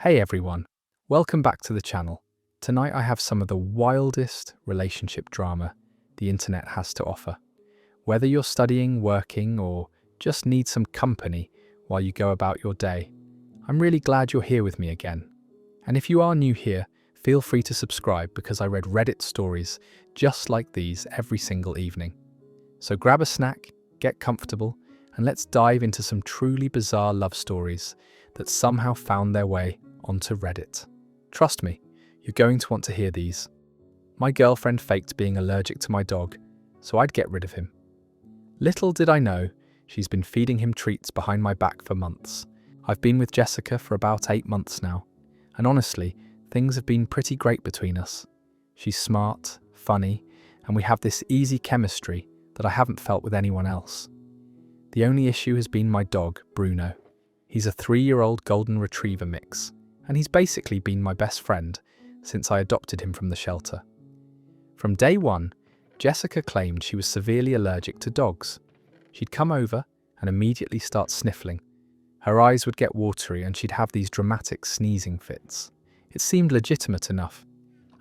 Hey everyone, welcome back to the channel. Tonight I have some of the wildest relationship drama the internet has to offer. Whether you're studying, working, or just need some company while you go about your day, I'm really glad you're here with me again. And if you are new here, feel free to subscribe because I read Reddit stories just like these every single evening. So grab a snack, get comfortable, and let's dive into some truly bizarre love stories that somehow found their way onto Reddit. Trust me, you're going to want to hear these. My girlfriend faked being allergic to my dog, so I'd get rid of him. Little did I know, she's been feeding him treats behind my back for months. I've been with Jessica for about 8 months now, and honestly, things have been pretty great between us. She's smart, funny, and we have this easy chemistry that I haven't felt with anyone else. The only issue has been my dog, Bruno. He's a 3-year-old golden retriever mix, and he's basically been my best friend since I adopted him from the shelter. From day one, Jessica claimed she was severely allergic to dogs. She'd come over and immediately start sniffling. Her eyes would get watery and she'd have these dramatic sneezing fits. It seemed legitimate enough,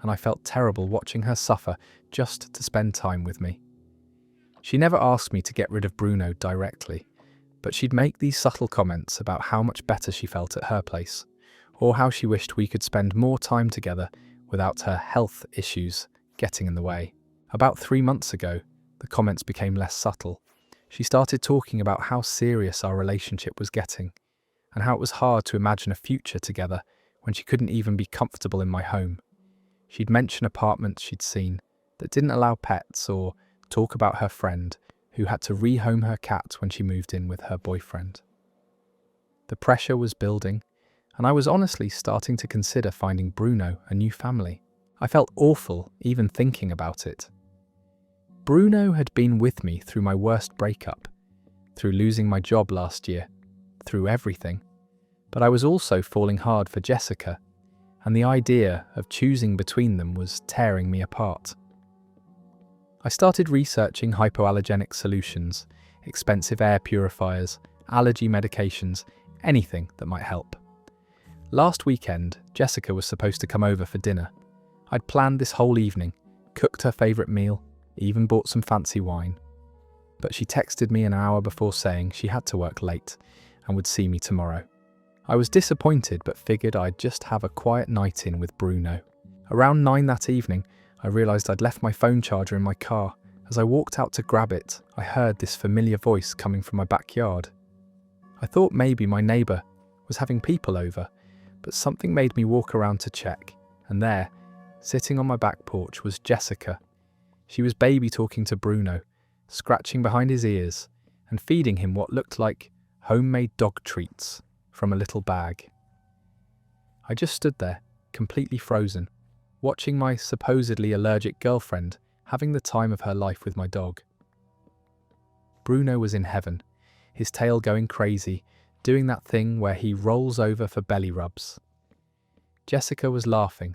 and I felt terrible watching her suffer just to spend time with me. She never asked me to get rid of Bruno directly, but she'd make these subtle comments about how much better she felt at her place, or how she wished we could spend more time together without her health issues getting in the way. About 3 months ago, the comments became less subtle. She started talking about how serious our relationship was getting, and how it was hard to imagine a future together when she couldn't even be comfortable in my home. She'd mention apartments she'd seen that didn't allow pets, or talk about her friend who had to rehome her cat when she moved in with her boyfriend. The pressure was building, and I was honestly starting to consider finding Bruno a new family. I felt awful even thinking about it. Bruno had been with me through my worst breakup, through losing my job last year, through everything. But I was also falling hard for Jessica, and the idea of choosing between them was tearing me apart. I started researching hypoallergenic solutions, expensive air purifiers, allergy medications, anything that might help. Last weekend, Jessica was supposed to come over for dinner. I'd planned this whole evening, cooked her favourite meal, even bought some fancy wine. But she texted me an hour before saying she had to work late and would see me tomorrow. I was disappointed but figured I'd just have a quiet night in with Bruno. Around 9 that evening, I realised I'd left my phone charger in my car. As I walked out to grab it, I heard this familiar voice coming from my backyard. I thought maybe my neighbour was having people over, but something made me walk around to check, and there, sitting on my back porch, was Jessica. She was baby talking to Bruno, scratching behind his ears, and feeding him what looked like homemade dog treats from a little bag. I just stood there, completely frozen, watching my supposedly allergic girlfriend having the time of her life with my dog. Bruno was in heaven, his tail going crazy, doing that thing where he rolls over for belly rubs. Jessica was laughing,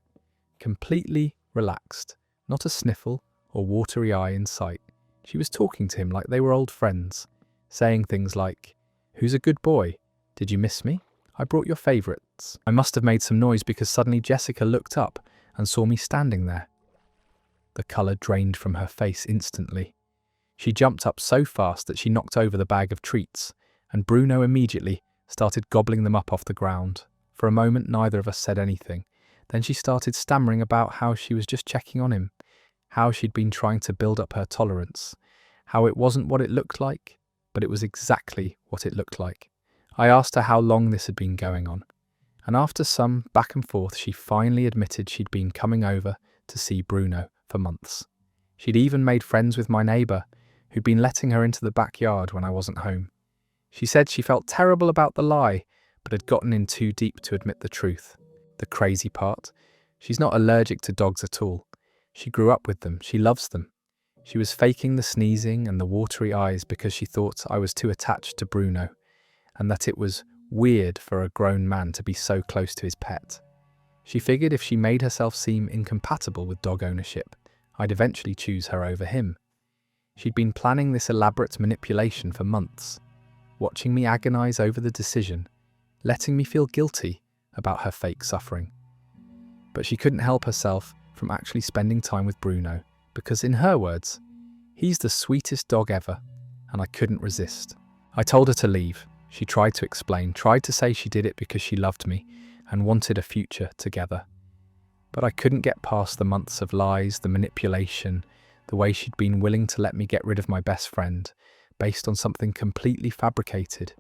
completely relaxed, not a sniffle or watery eye in sight. She was talking to him like they were old friends, saying things like, "Who's a good boy? Did you miss me? I brought your favourites." I must have made some noise because suddenly Jessica looked up and saw me standing there. The colour drained from her face instantly. She jumped up so fast that she knocked over the bag of treats, and Bruno immediately started gobbling them up off the ground. For a moment, neither of us said anything. Then she started stammering about how she was just checking on him, how she'd been trying to build up her tolerance, how it wasn't what it looked like, but it was exactly what it looked like. I asked her how long this had been going on, and after some back and forth, she finally admitted she'd been coming over to see Bruno for months. She'd even made friends with my neighbour, who'd been letting her into the backyard when I wasn't home. She said she felt terrible about the lie, but had gotten in too deep to admit the truth. The crazy part? She's not allergic to dogs at all. She grew up with them, she loves them. She was faking the sneezing and the watery eyes because she thought I was too attached to Bruno, and that it was weird for a grown man to be so close to his pet. She figured if she made herself seem incompatible with dog ownership, I'd eventually choose her over him. She'd been planning this elaborate manipulation for months, watching me agonise over the decision, letting me feel guilty about her fake suffering. But she couldn't help herself from actually spending time with Bruno, because in her words, he's the sweetest dog ever, and I couldn't resist. I told her to leave. She tried to explain, tried to say she did it because she loved me and wanted a future together. But I couldn't get past the months of lies, the manipulation, the way she'd been willing to let me get rid of my best friend based on something completely fabricated.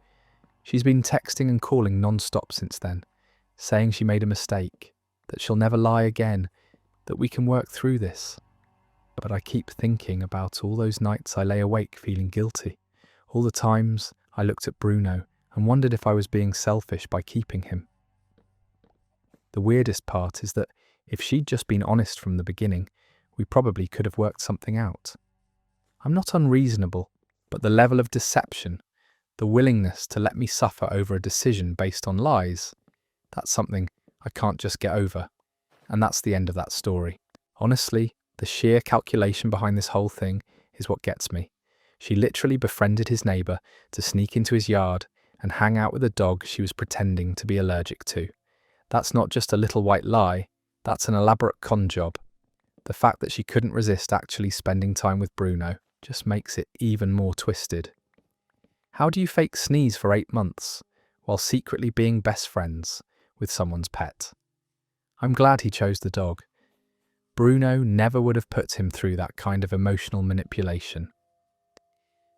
She's been texting and calling non-stop since then, saying she made a mistake, that she'll never lie again, that we can work through this. But I keep thinking about all those nights I lay awake feeling guilty, all the times I looked at Bruno and wondered if I was being selfish by keeping him. The weirdest part is that if she'd just been honest from the beginning, we probably could have worked something out. I'm not unreasonable, but the level of deception, the willingness to let me suffer over a decision based on lies, that's something I can't just get over. And that's the end of that story. Honestly, the sheer calculation behind this whole thing is what gets me. She literally befriended his neighbour to sneak into his yard and hang out with a dog she was pretending to be allergic to. That's not just a little white lie, that's an elaborate con job. The fact that she couldn't resist actually spending time with Bruno just makes it even more twisted. How do you fake sneeze for 8 months while secretly being best friends with someone's pet? I'm glad he chose the dog. Bruno never would have put him through that kind of emotional manipulation.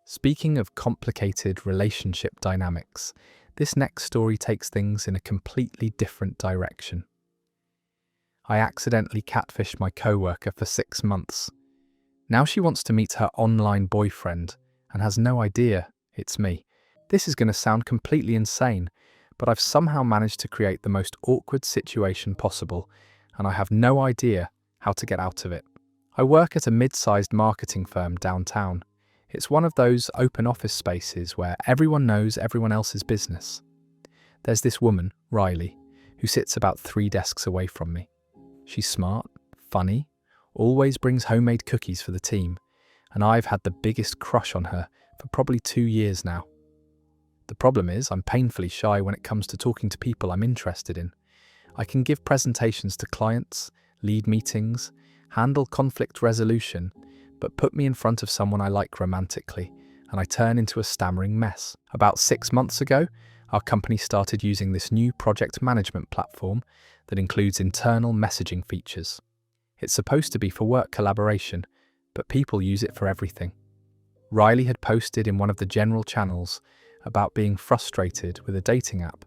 Speaking of complicated relationship dynamics, this next story takes things in a completely different direction. I accidentally catfished my coworker for 6 months. Now she wants to meet her online boyfriend and has no idea it's me. This is going to sound completely insane, but I've somehow managed to create the most awkward situation possible, and I have no idea how to get out of it. I work at a mid-sized marketing firm downtown. It's one of those open office spaces where everyone knows everyone else's business. There's this woman, Riley, who sits about 3 desks away from me. She's smart, funny, always brings homemade cookies for the team, and I've had the biggest crush on her for probably 2 years now. The problem is I'm painfully shy when it comes to talking to people I'm interested in. I can give presentations to clients, lead meetings, handle conflict resolution, but put me in front of someone I like romantically, and I turn into a stammering mess. About 6 months ago, our company started using this new project management platform that includes internal messaging features. It's supposed to be for work collaboration, but people use it for everything. Riley had posted in one of the general channels about being frustrated with a dating app,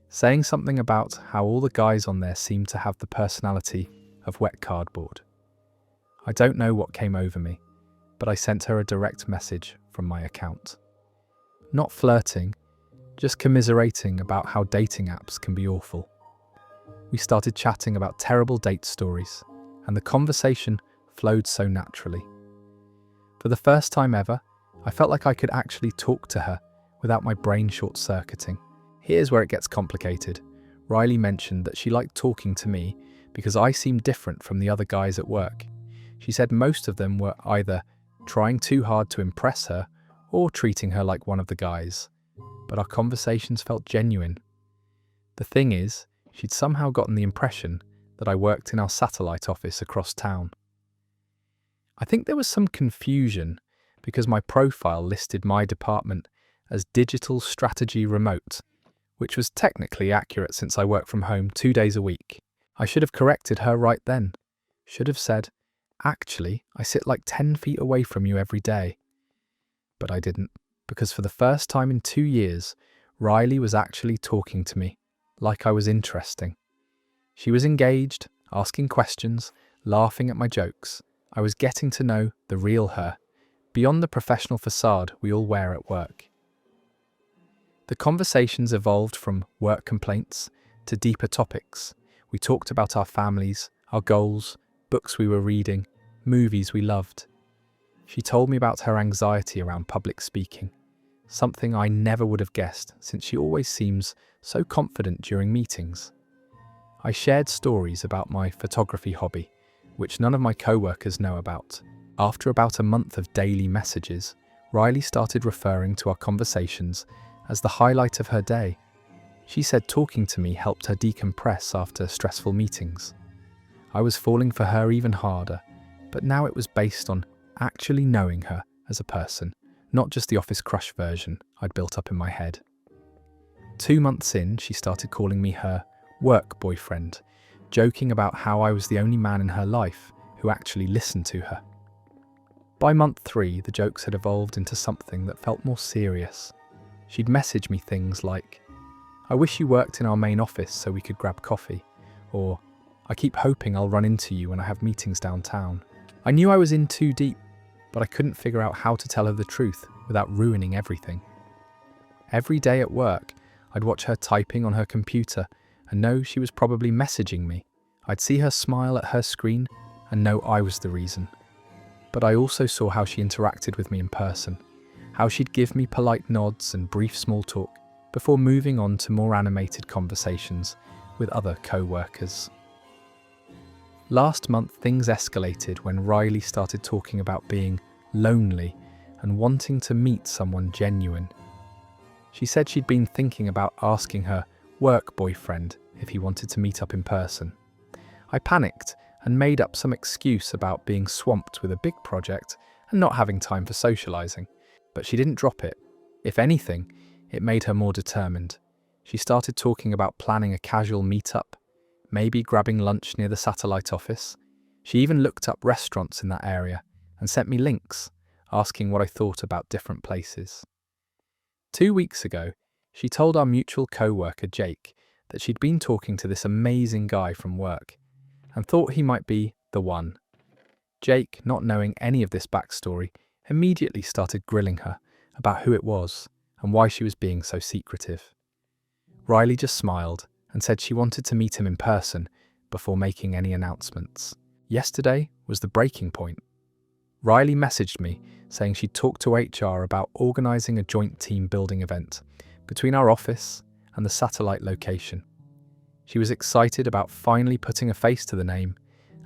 saying something about how all the guys on there seemed to have the personality of wet cardboard. I don't know what came over me, but I sent her a direct message from my account. Not flirting, just commiserating about how dating apps can be awful. We started chatting about terrible date stories, and the conversation flowed so naturally. For the first time ever, I felt like I could actually talk to her without my brain short-circuiting. Here's where it gets complicated. Riley mentioned that she liked talking to me because I seemed different from the other guys at work. She said most of them were either trying too hard to impress her or treating her like one of the guys, but our conversations felt genuine. The thing is, she'd somehow gotten the impression that I worked in our satellite office across town. I think there was some confusion because my profile listed my department as Digital Strategy Remote, which was technically accurate since I work from home 2 days a week. I should have corrected her right then. Should have said, actually, I sit like 10 feet away from you every day. But I didn't, because for the first time in 2 years, Riley was actually talking to me, like I was interesting. She was engaged, asking questions, laughing at my jokes. I was getting to know the real her, beyond the professional facade we all wear at work. The conversations evolved from work complaints to deeper topics. We talked about our families, our goals, books we were reading, movies we loved. She told me about her anxiety around public speaking, something I never would have guessed since she always seems so confident during meetings. I shared stories about my photography hobby, which none of my co-workers know about. After about a month of daily messages, Riley started referring to our conversations as the highlight of her day. She said talking to me helped her decompress after stressful meetings. I was falling for her even harder, but now it was based on actually knowing her as a person, not just the office crush version I'd built up in my head. 2 months in, she started calling me her work boyfriend, joking about how I was the only man in her life who actually listened to her. By month 3, the jokes had evolved into something that felt more serious. She'd message me things like, "I wish you worked in our main office so we could grab coffee," or "I keep hoping I'll run into you when I have meetings downtown." I knew I was in too deep, but I couldn't figure out how to tell her the truth without ruining everything. Every day at work, I'd watch her typing on her computer and know she was probably messaging me. I'd see her smile at her screen and know I was the reason. But I also saw how she interacted with me in person, how she'd give me polite nods and brief small talk before moving on to more animated conversations with other co-workers. Last month, things escalated when Riley started talking about being lonely and wanting to meet someone genuine. She said she'd been thinking about asking her work boyfriend if he wanted to meet up in person. I panicked and made up some excuse about being swamped with a big project and not having time for socializing, but she didn't drop it. If anything, it made her more determined. She started talking about planning a casual meetup, maybe grabbing lunch near the satellite office. She even looked up restaurants in that area and sent me links, asking what I thought about different places. 2 weeks ago, she told our mutual co-worker Jake that she'd been talking to this amazing guy from work and thought he might be the one. Jake, not knowing any of this backstory, immediately started grilling her about who it was and why she was being so secretive. Riley just smiled and said she wanted to meet him in person before making any announcements. Yesterday was the breaking point. Riley messaged me saying she'd talked to HR about organising a joint team building event between our office and the satellite location. She was excited about finally putting a face to the name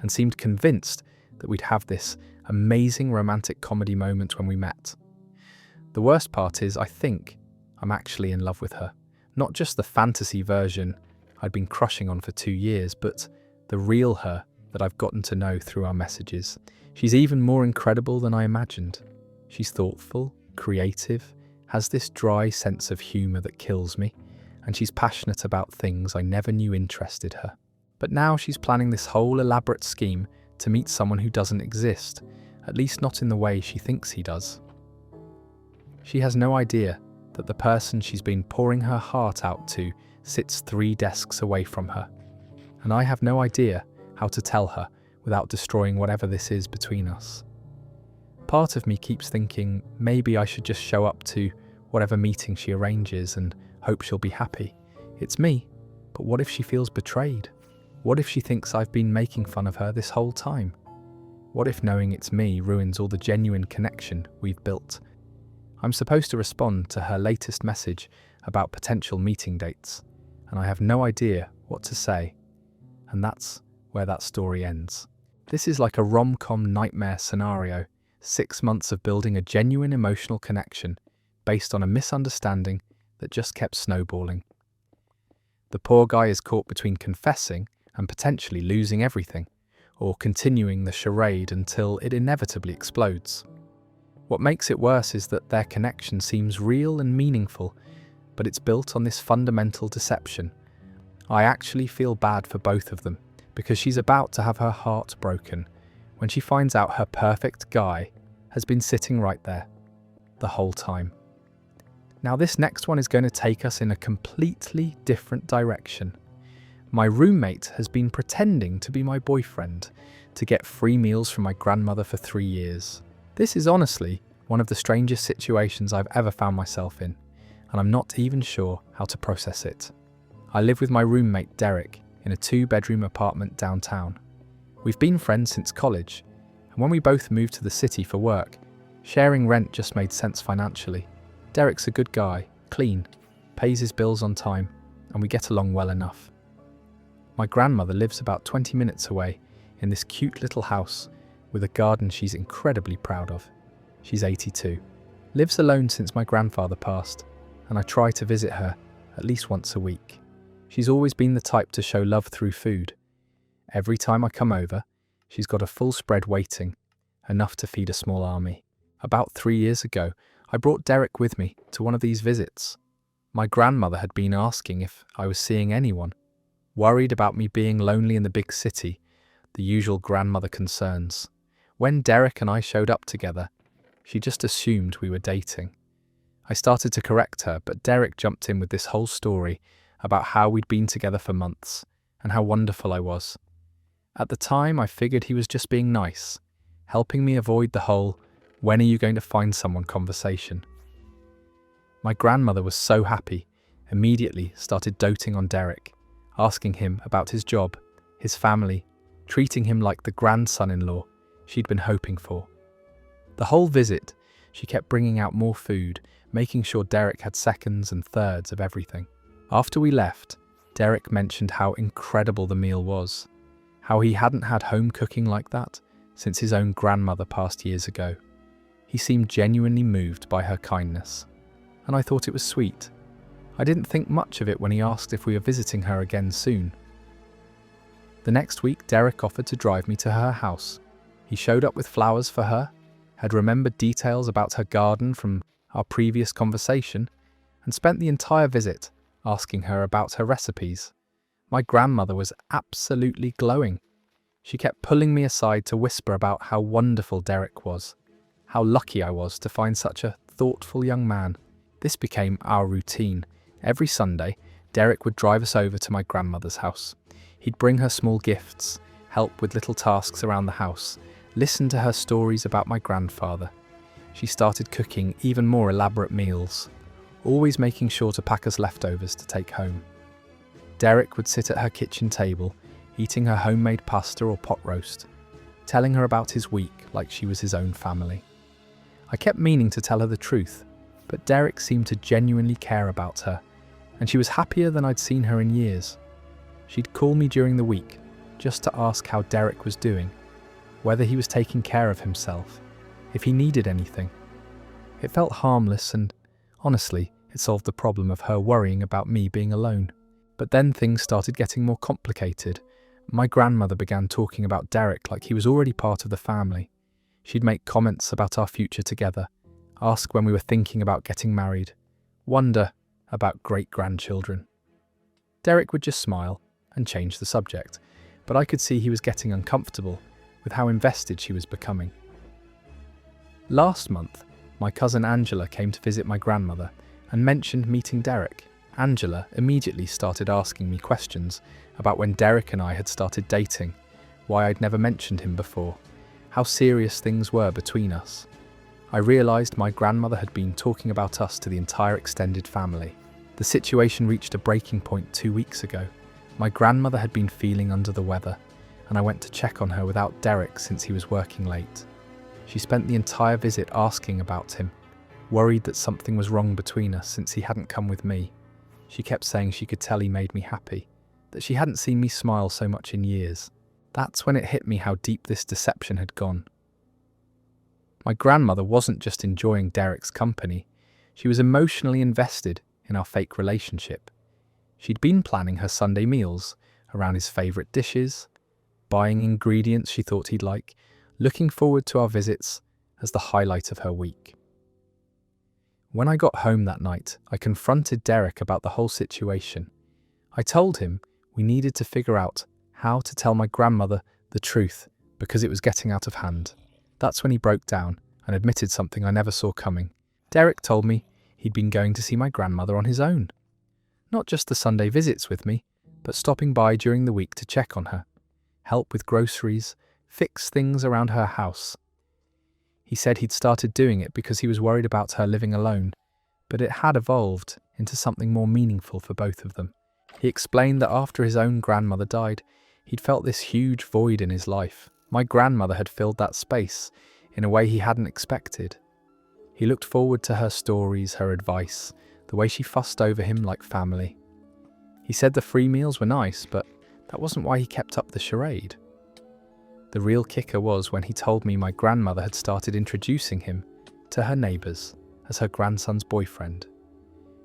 and seemed convinced that we'd have this amazing romantic comedy moment when we met. The worst part is I think I'm actually in love with her. Not just the fantasy version I'd been crushing on for 2 years, but the real her that I've gotten to know through our messages. She's even more incredible than I imagined. She's thoughtful, creative, has this dry sense of humour that kills me, and she's passionate about things I never knew interested her. But now she's planning this whole elaborate scheme to meet someone who doesn't exist, at least not in the way she thinks he does. She has no idea that the person she's been pouring her heart out to sits 3 desks away from her, and I have no idea how to tell her without destroying whatever this is between us. Part of me keeps thinking maybe I should just show up to whatever meeting she arranges and hope she'll be happy. It's me, but what if she feels betrayed? What if she thinks I've been making fun of her this whole time? What if knowing it's me ruins all the genuine connection we've built? I'm supposed to respond to her latest message about potential meeting dates, and I have no idea what to say. And that's where that story ends. This is like a rom-com nightmare scenario, 6 months of building a genuine emotional connection based on a misunderstanding that just kept snowballing. The poor guy is caught between confessing and potentially losing everything, or continuing the charade until it inevitably explodes. What makes it worse is that their connection seems real and meaningful, but it's built on this fundamental deception. I actually feel bad for both of them, because she's about to have her heart broken when she finds out her perfect guy has been sitting right there the whole time. Now this next one is going to take us in a completely different direction. My roommate has been pretending to be my boyfriend to get free meals from my grandmother for 3 years. This is honestly one of the strangest situations I've ever found myself in, and I'm not even sure how to process it. I live with my roommate Derek in a 2-bedroom apartment downtown. We've been friends since college, and when we both moved to the city for work, sharing rent just made sense financially. Derek's a good guy, clean, pays his bills on time, and we get along well enough. My grandmother lives about 20 minutes away in this cute little house with a garden she's incredibly proud of. She's 82, lives alone since my grandfather passed, and I try to visit her at least once a week. She's always been the type to show love through food. Every time I come over, she's got a full spread waiting, enough to feed a small army. About 3 years ago, I brought Derek with me to one of these visits. My grandmother had been asking if I was seeing anyone, worried about me being lonely in the big city, the usual grandmother concerns. When Derek and I showed up together, she just assumed we were dating. I started to correct her, but Derek jumped in with this whole story about how we'd been together for months and how wonderful I was. At the time, I figured he was just being nice, helping me avoid the whole "when are you going to find someone" conversation. My grandmother was so happy, immediately started doting on Derek, asking him about his job, his family, treating him like the grandson-in-law she'd been hoping for. The whole visit, she kept bringing out more food, making sure Derek had seconds and thirds of everything. After we left, Derek mentioned how incredible the meal was, how he hadn't had home cooking like that since his own grandmother passed years ago. He seemed genuinely moved by her kindness, and I thought it was sweet. I didn't think much of it when he asked if we were visiting her again soon. The next week, Derek offered to drive me to her house. He showed up with flowers for her, had remembered details about her garden from our previous conversation, and spent the entire visit asking her about her recipes. My grandmother was absolutely glowing. She kept pulling me aside to whisper about how wonderful Derek was, how lucky I was to find such a thoughtful young man. This became our routine. Every Sunday, Derek would drive us over to my grandmother's house. He'd bring her small gifts, help with little tasks around the house, listen to her stories about my grandfather. She started cooking even more elaborate meals, always making sure to pack us leftovers to take home. Derek would sit at her kitchen table, eating her homemade pasta or pot roast, telling her about his week like she was his own family. I kept meaning to tell her the truth, but Derek seemed to genuinely care about her, and she was happier than I'd seen her in years. She'd call me during the week just to ask how Derek was doing, whether he was taking care of himself, if he needed anything. It felt harmless and, honestly, it solved the problem of her worrying about me being alone. But then things started getting more complicated. My grandmother began talking about Derek like he was already part of the family. She'd make comments about our future together, ask when we were thinking about getting married, wonder about great-grandchildren. Derek would just smile and change the subject, but I could see he was getting uncomfortable with how invested she was becoming. Last month, my cousin Angela came to visit my grandmother and mentioned meeting Derek. Angela immediately started asking me questions about when Derek and I had started dating, why I'd never mentioned him before, how serious things were between us. I realised my grandmother had been talking about us to the entire extended family. The situation reached a breaking point 2 weeks ago. My grandmother had been feeling under the weather, and I went to check on her without Derek since he was working late. She spent the entire visit asking about him, worried that something was wrong between us since he hadn't come with me. She kept saying she could tell he made me happy, that she hadn't seen me smile so much in years. That's when it hit me how deep this deception had gone. My grandmother wasn't just enjoying Derek's company, she was emotionally invested in our fake relationship. She'd been planning her Sunday meals around his favourite dishes, buying ingredients she thought he'd like, looking forward to our visits as the highlight of her week. When I got home that night, I confronted Derek about the whole situation. I told him we needed to figure out how to tell my grandmother the truth because it was getting out of hand. That's when he broke down and admitted something I never saw coming. Derek told me he'd been going to see my grandmother on his own. Not just the Sunday visits with me, but stopping by during the week to check on her, help with groceries, fix things around her house. He said he'd started doing it because he was worried about her living alone, but it had evolved into something more meaningful for both of them. He explained that after his own grandmother died, he'd felt this huge void in his life. My grandmother had filled that space in a way he hadn't expected. He looked forward to her stories, her advice, the way she fussed over him like family. He said the free meals were nice, but that wasn't why he kept up the charade. The real kicker was when he told me my grandmother had started introducing him to her neighbours as her grandson's boyfriend.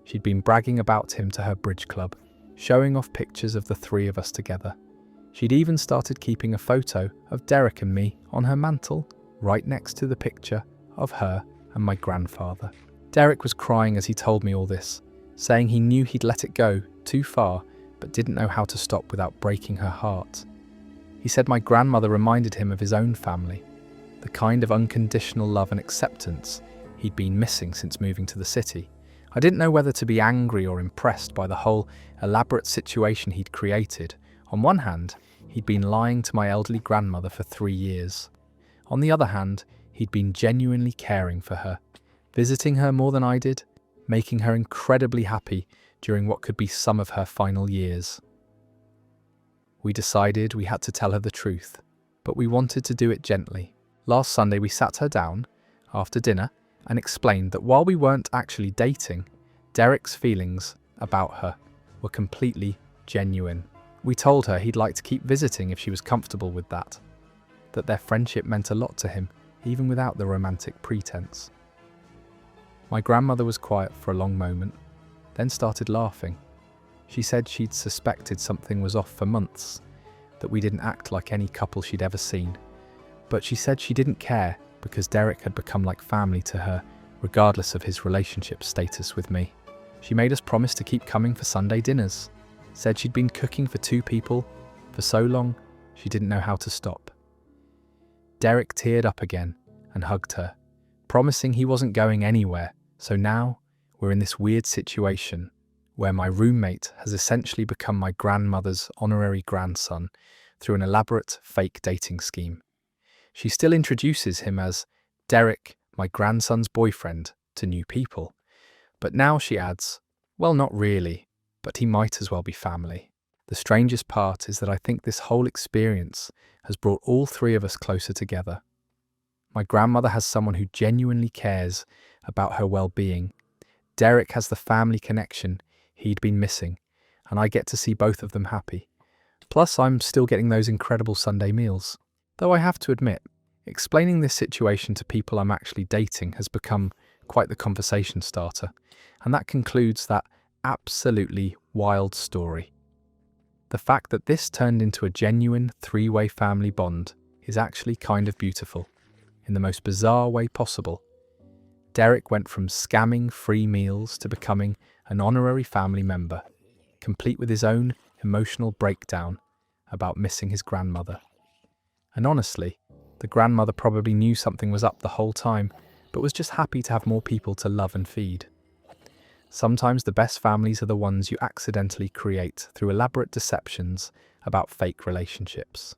She'd been bragging about him to her bridge club, showing off pictures of the three of us together. She'd even started keeping a photo of Derek and me on her mantle, right next to the picture of her and my grandfather. Derek was crying as he told me all this, saying he knew he'd let it go too far, but didn't know how to stop without breaking her heart. He said my grandmother reminded him of his own family, the kind of unconditional love and acceptance he'd been missing since moving to the city. I didn't know whether to be angry or impressed by the whole elaborate situation he'd created. On one hand, he'd been lying to my elderly grandmother for 3 years. On the other hand, he'd been genuinely caring for her, visiting her more than I did, making her incredibly happy during what could be some of her final years. We decided we had to tell her the truth, but we wanted to do it gently. Last Sunday we sat her down after dinner and explained that while we weren't actually dating, Derek's feelings about her were completely genuine. We told her he'd like to keep visiting if she was comfortable with that their friendship meant a lot to him, even without the romantic pretense. My grandmother was quiet for a long moment, then started laughing. She said she'd suspected something was off for months, that we didn't act like any couple she'd ever seen. But she said she didn't care because Derek had become like family to her, regardless of his relationship status with me. She made us promise to keep coming for Sunday dinners, said she'd been cooking for 2 people for so long she didn't know how to stop. Derek teared up again and hugged her, promising he wasn't going anywhere. So now we're in this weird situation where my roommate has essentially become my grandmother's honorary grandson through an elaborate fake dating scheme. She still introduces him as Derek, my grandson's boyfriend, to new people. But now she adds, well, not really, but he might as well be family. The strangest part is that I think this whole experience has brought all 3 of us closer together. My grandmother has someone who genuinely cares about her well-being. Derek has the family connection he'd been missing, and I get to see both of them happy. Plus, I'm still getting those incredible Sunday meals. Though I have to admit, explaining this situation to people I'm actually dating has become quite the conversation starter, and that concludes that absolutely wild story. The fact that this turned into a genuine 3-way family bond is actually kind of beautiful, in the most bizarre way possible. Derek went from scamming free meals to becoming an honorary family member, complete with his own emotional breakdown about missing his grandmother. And honestly, the grandmother probably knew something was up the whole time, but was just happy to have more people to love and feed. Sometimes the best families are the ones you accidentally create through elaborate deceptions about fake relationships.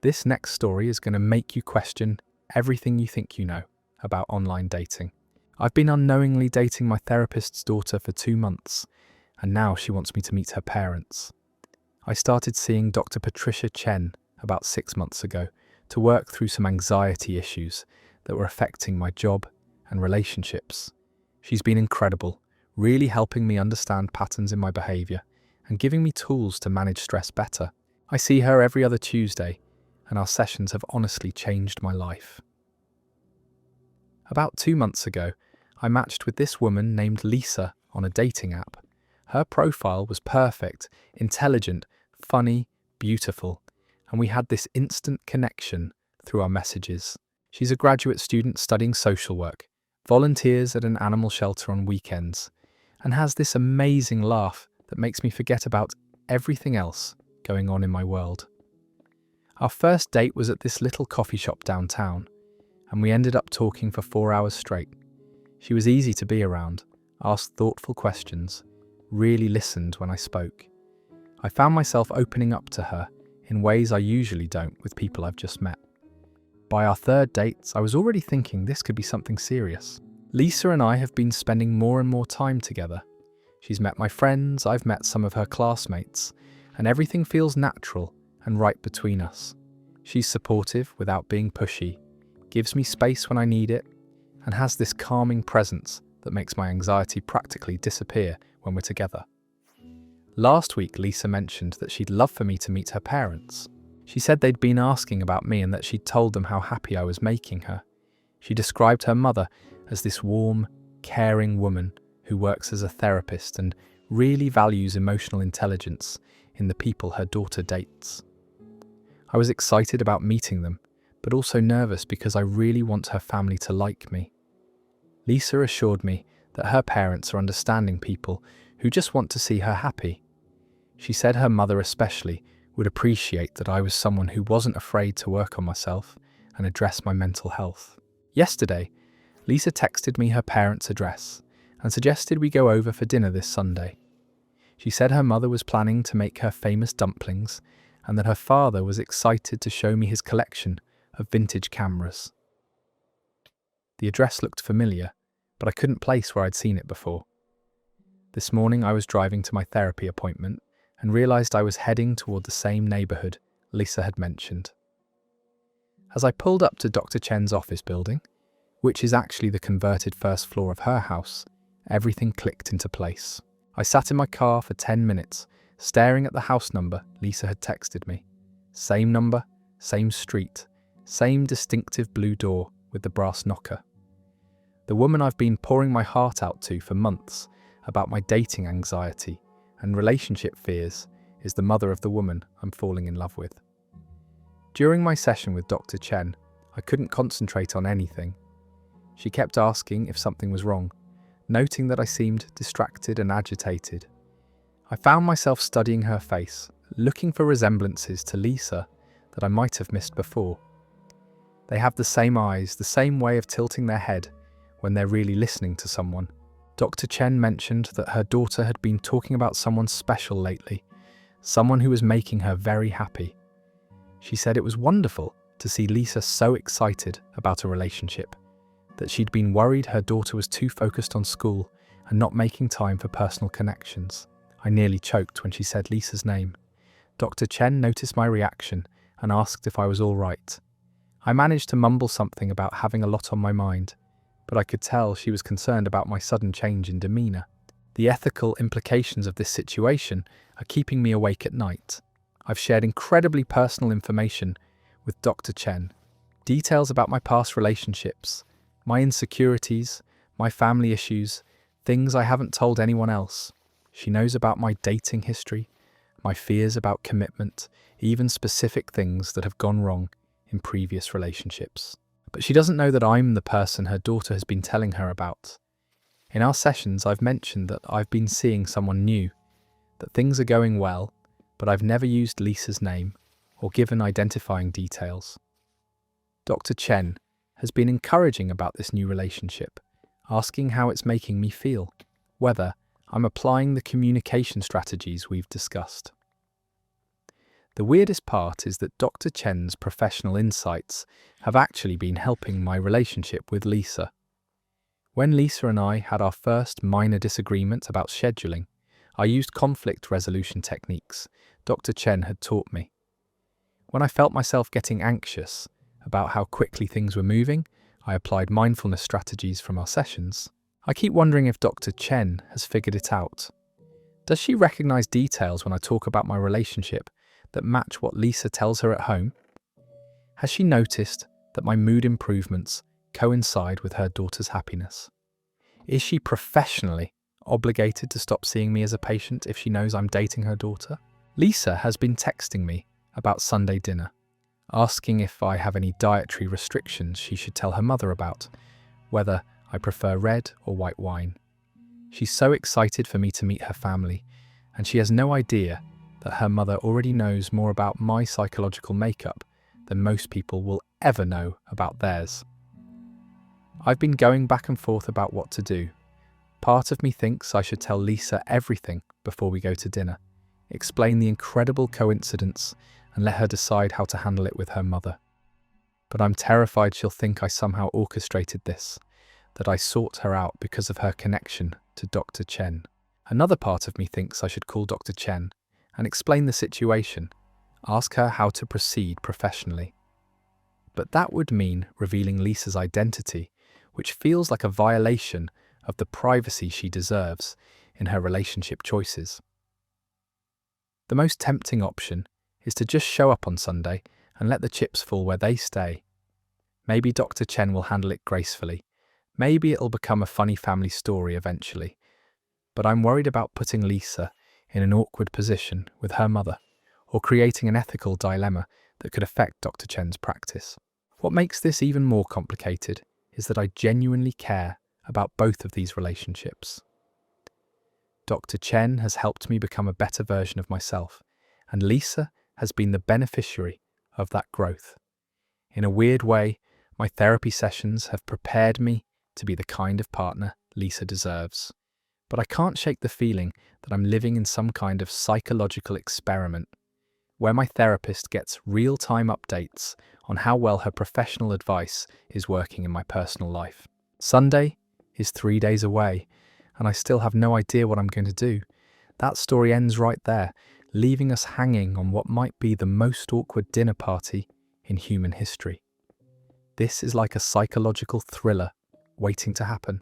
This next story is going to make you question everything you think you know about online dating. I've been unknowingly dating my therapist's daughter for 2 months, and now she wants me to meet her parents. I started seeing Dr. Patricia Chen about 6 months ago to work through some anxiety issues that were affecting my job and relationships. She's been incredible, really helping me understand patterns in my behaviour and giving me tools to manage stress better. I see her every other Tuesday, and our sessions have honestly changed my life. About 2 months ago, I matched with this woman named Lisa on a dating app. Her profile was perfect, intelligent, funny, beautiful, and we had this instant connection through our messages. She's a graduate student studying social work, volunteers at an animal shelter on weekends, and has this amazing laugh that makes me forget about everything else going on in my world. Our first date was at this little coffee shop downtown, and we ended up talking for 4 hours straight. She was easy to be around, asked thoughtful questions, really listened when I spoke. I found myself opening up to her in ways I usually don't with people I've just met. By our 3rd date, I was already thinking this could be something serious. Lisa and I have been spending more and more time together. She's met my friends, I've met some of her classmates, and everything feels natural and right between us. She's supportive without being pushy, gives me space when I need it, and has this calming presence that makes my anxiety practically disappear when we're together. Last week, Lisa mentioned that she'd love for me to meet her parents. She said they'd been asking about me and that she'd told them how happy I was making her. She described her mother as this warm, caring woman who works as a therapist and really values emotional intelligence in the people her daughter dates. I was excited about meeting them, but also nervous because I really want her family to like me. Lisa assured me that her parents are understanding people who just want to see her happy. She said her mother especially would appreciate that I was someone who wasn't afraid to work on myself and address my mental health. Yesterday, Lisa texted me her parents' address and suggested we go over for dinner this Sunday. She said her mother was planning to make her famous dumplings and that her father was excited to show me his collection of vintage cameras. The address looked familiar, but I couldn't place where I'd seen it before. This morning I was driving to my therapy appointment and realised I was heading toward the same neighbourhood Lisa had mentioned. As I pulled up to Dr. Chen's office building, which is actually the converted first floor of her house, everything clicked into place. I sat in my car for 10 minutes, staring at the house number Lisa had texted me. Same number, same street, same distinctive blue door with the brass knocker. The woman I've been pouring my heart out to for months about my dating anxiety and relationship fears is the mother of the woman I'm falling in love with. During my session with Dr. Chen, I couldn't concentrate on anything. She kept asking if something was wrong, noting that I seemed distracted and agitated. I found myself studying her face, looking for resemblances to Lisa that I might have missed before. They have the same eyes, the same way of tilting their head when they're really listening to someone. Dr. Chen mentioned that her daughter had been talking about someone special lately, someone who was making her very happy. She said it was wonderful to see Lisa so excited about a relationship, that she'd been worried her daughter was too focused on school and not making time for personal connections. I nearly choked when she said Lisa's name. Dr. Chen noticed my reaction and asked if I was all right. I managed to mumble something about having a lot on my mind, but I could tell she was concerned about my sudden change in demeanour. The ethical implications of this situation are keeping me awake at night. I've shared incredibly personal information with Dr. Chen. Details about my past relationships, my insecurities, my family issues, things I haven't told anyone else. She knows about my dating history, my fears about commitment, even specific things that have gone wrong in previous relationships. But she doesn't know that I'm the person her daughter has been telling her about. In our sessions, I've mentioned that I've been seeing someone new, that things are going well, but I've never used Lisa's name or given identifying details. Dr. Chen has been encouraging about this new relationship, asking how it's making me feel, whether I'm applying the communication strategies we've discussed. The weirdest part is that Dr. Chen's professional insights have actually been helping my relationship with Lisa. When Lisa and I had our first minor disagreement about scheduling, I used conflict resolution techniques Dr. Chen had taught me. When I felt myself getting anxious about how quickly things were moving, I applied mindfulness strategies from our sessions. I keep wondering if Dr. Chen has figured it out. Does she recognize details when I talk about my relationship that match what Lisa tells her at home? Has she noticed that my mood improvements coincide with her daughter's happiness? Is she professionally obligated to stop seeing me as a patient if she knows I'm dating her daughter? Lisa has been texting me about Sunday dinner, asking if I have any dietary restrictions she should tell her mother about, whether I prefer red or white wine. She's so excited for me to meet her family, and she has no idea that her mother already knows more about my psychological makeup than most people will ever know about theirs. I've been going back and forth about what to do. Part of me thinks I should tell Lisa everything before we go to dinner, explain the incredible coincidence and let her decide how to handle it with her mother. But I'm terrified she'll think I somehow orchestrated this, that I sought her out because of her connection to Dr. Chen. Another part of me thinks I should call Dr. Chen and explain the situation, ask her how to proceed professionally. But that would mean revealing Lisa's identity, which feels like a violation of the privacy she deserves in her relationship choices. The most tempting option is to just show up on Sunday and let the chips fall where they stay. Maybe Dr. Chen will handle it gracefully. Maybe it'll become a funny family story eventually, But I'm worried about putting Lisa in an awkward position with her mother, or creating an ethical dilemma that could affect Dr. Chen's practice. What makes this even more complicated is that I genuinely care about both of these relationships. Dr. Chen has helped me become a better version of myself, and Lisa has been the beneficiary of that growth. In a weird way, my therapy sessions have prepared me to be the kind of partner Lisa deserves. But I can't shake the feeling that I'm living in some kind of psychological experiment, where my therapist gets real-time updates on how well her professional advice is working in my personal life. Sunday is 3 days away, and I still have no idea what I'm going to do. That story ends right there, leaving us hanging on what might be the most awkward dinner party in human history. This is like a psychological thriller waiting to happen.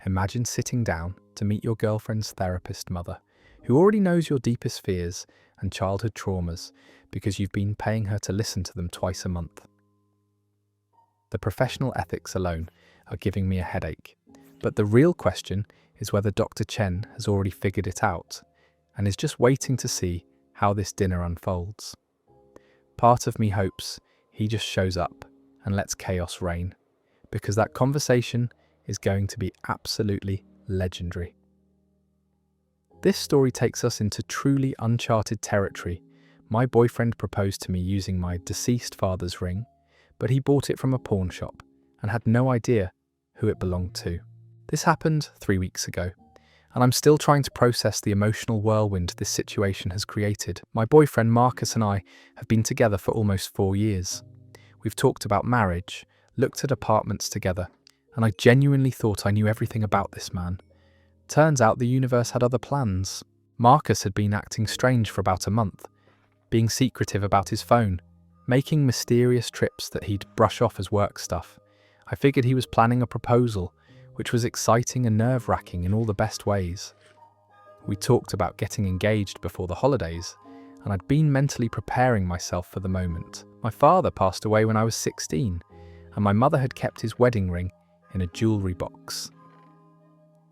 Imagine sitting down to meet your girlfriend's therapist mother, who already knows your deepest fears and childhood traumas because you've been paying her to listen to them twice a month. The professional ethics alone are giving me a headache, but the real question is whether Dr. Chen has already figured it out and is just waiting to see how this dinner unfolds. Part of me hopes he just shows up and lets chaos reign, because that conversation is going to be absolutely legendary. This story takes us into truly uncharted territory. My boyfriend proposed to me using my deceased father's ring, but he bought it from a pawn shop and had no idea who it belonged to. This happened 3 weeks ago, and I'm still trying to process the emotional whirlwind this situation has created. My boyfriend Marcus and I have been together for almost 4 years. We've talked about marriage, looked at apartments together, and I genuinely thought I knew everything about this man. Turns out the universe had other plans. Marcus had been acting strange for about a month, being secretive about his phone, making mysterious trips that he'd brush off as work stuff. I figured he was planning a proposal, which was exciting and nerve-wracking in all the best ways. We talked about getting engaged before the holidays, and I'd been mentally preparing myself for the moment. My father passed away when I was 16, and my mother had kept his wedding ring in a jewellery box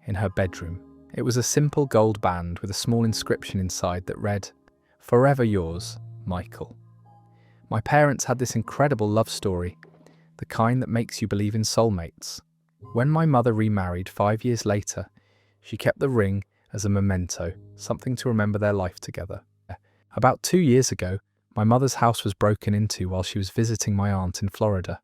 in her bedroom. It was a simple gold band with a small inscription inside that read, "Forever yours, Michael." My parents had this incredible love story, the kind that makes you believe in soulmates. When my mother remarried 5 years later, she kept the ring as a memento, something to remember their life together. About 2 years ago, my mother's house was broken into while she was visiting my aunt in Florida.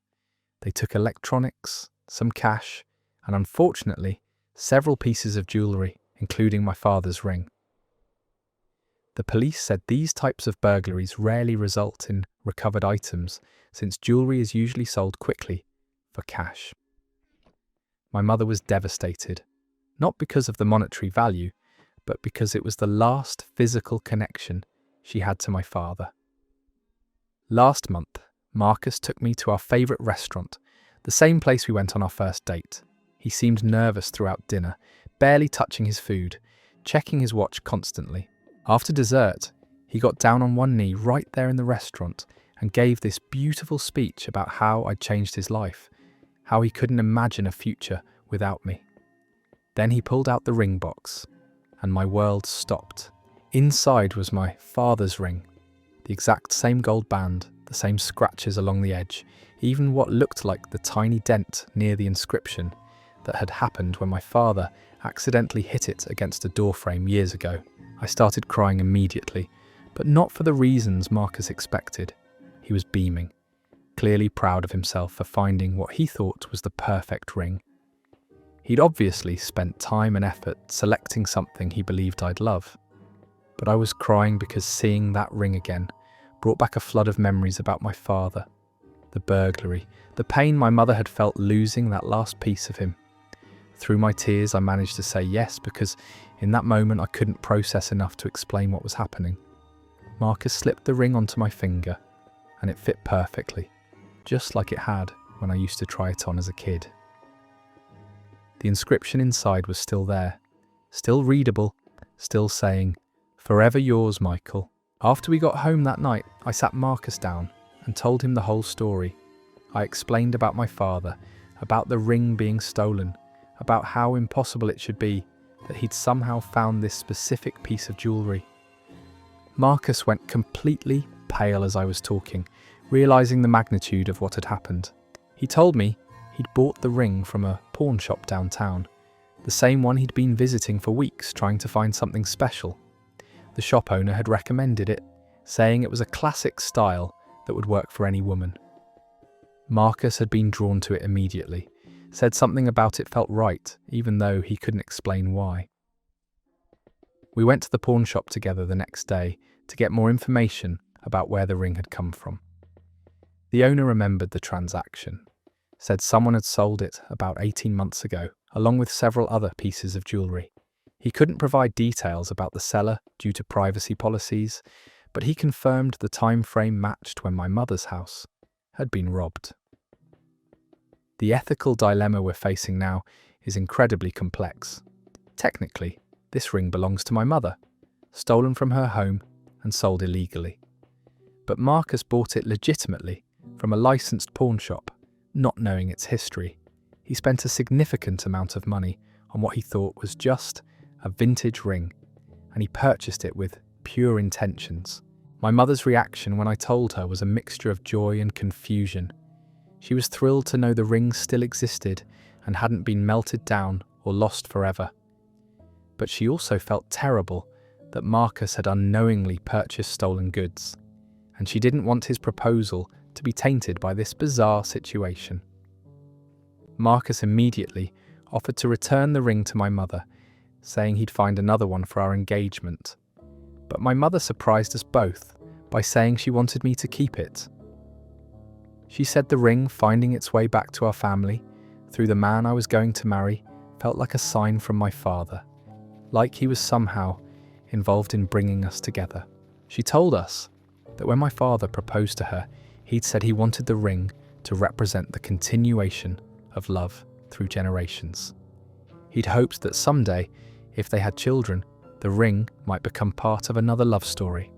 They took electronics, some cash, and unfortunately, several pieces of jewellery, including my father's ring. The police said these types of burglaries rarely result in recovered items, since jewellery is usually sold quickly for cash. My mother was devastated, not because of the monetary value, but because it was the last physical connection she had to my father. Last month, Marcus took me to our favourite restaurant, the same place we went on our first date. He seemed nervous throughout dinner, barely touching his food, checking his watch constantly. After dessert, he got down on one knee right there in the restaurant and gave this beautiful speech about how I'd changed his life, how he couldn't imagine a future without me. Then he pulled out the ring box, and my world stopped. Inside was my father's ring, the exact same gold band, the same scratches along the edge, even what looked like the tiny dent near the inscription that had happened when my father accidentally hit it against a doorframe years ago. I started crying immediately, but not for the reasons Marcus expected. He was beaming, clearly proud of himself for finding what he thought was the perfect ring. He'd obviously spent time and effort selecting something he believed I'd love. But I was crying because seeing that ring again brought back a flood of memories about my father, the burglary, the pain my mother had felt losing that last piece of him. Through my tears, I managed to say yes because in that moment I couldn't process enough to explain what was happening. Marcus slipped the ring onto my finger, and it fit perfectly, just like it had when I used to try it on as a kid. The inscription inside was still there, still readable, still saying, "Forever yours, Michael." After we got home that night, I sat Marcus down and told him the whole story. I explained about my father, about the ring being stolen, about how impossible it should be that he'd somehow found this specific piece of jewellery. Marcus went completely pale as I was talking, realising the magnitude of what had happened. He told me he'd bought the ring from a pawn shop downtown, the same one he'd been visiting for weeks trying to find something special. The shop owner had recommended it, saying it was a classic style that would work for any woman. Marcus had been drawn to it immediately, said something about it felt right, even though he couldn't explain why. We went to the pawn shop together the next day to get more information about where the ring had come from. The owner remembered the transaction, said someone had sold it about 18 months ago, along with several other pieces of jewellery. He couldn't provide details about the seller due to privacy policies, but he confirmed the time frame matched when my mother's house had been robbed. The ethical dilemma we're facing now is incredibly complex. Technically, this ring belongs to my mother, stolen from her home and sold illegally. But Marcus bought it legitimately from a licensed pawn shop, not knowing its history. He spent a significant amount of money on what he thought was just a vintage ring, and he purchased it with pure intentions. My mother's reaction when I told her was a mixture of joy and confusion. She was thrilled to know the ring still existed and hadn't been melted down or lost forever. But she also felt terrible that Marcus had unknowingly purchased stolen goods, and she didn't want his proposal to be tainted by this bizarre situation. Marcus immediately offered to return the ring to my mother, saying he'd find another one for our engagement. But my mother surprised us both by saying she wanted me to keep it. She said the ring finding its way back to our family through the man I was going to marry felt like a sign from my father, like he was somehow involved in bringing us together. She told us that when my father proposed to her, he'd said he wanted the ring to represent the continuation of love through generations. He'd hoped that someday, if they had children, the ring might become part of another love story.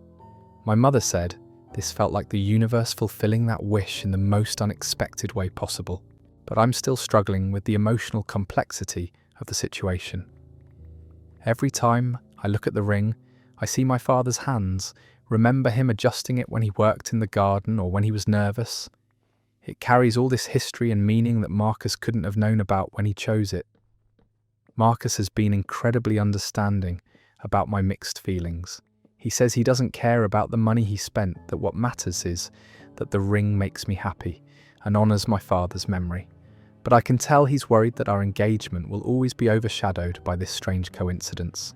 My mother said this felt like the universe fulfilling that wish in the most unexpected way possible, but I'm still struggling with the emotional complexity of the situation. Every time I look at the ring, I see my father's hands, remember him adjusting it when he worked in the garden or when he was nervous. It carries all this history and meaning that Marcus couldn't have known about when he chose it. Marcus has been incredibly understanding about my mixed feelings. He says he doesn't care about the money he spent, that what matters is that the ring makes me happy and honours my father's memory. But I can tell he's worried that our engagement will always be overshadowed by this strange coincidence,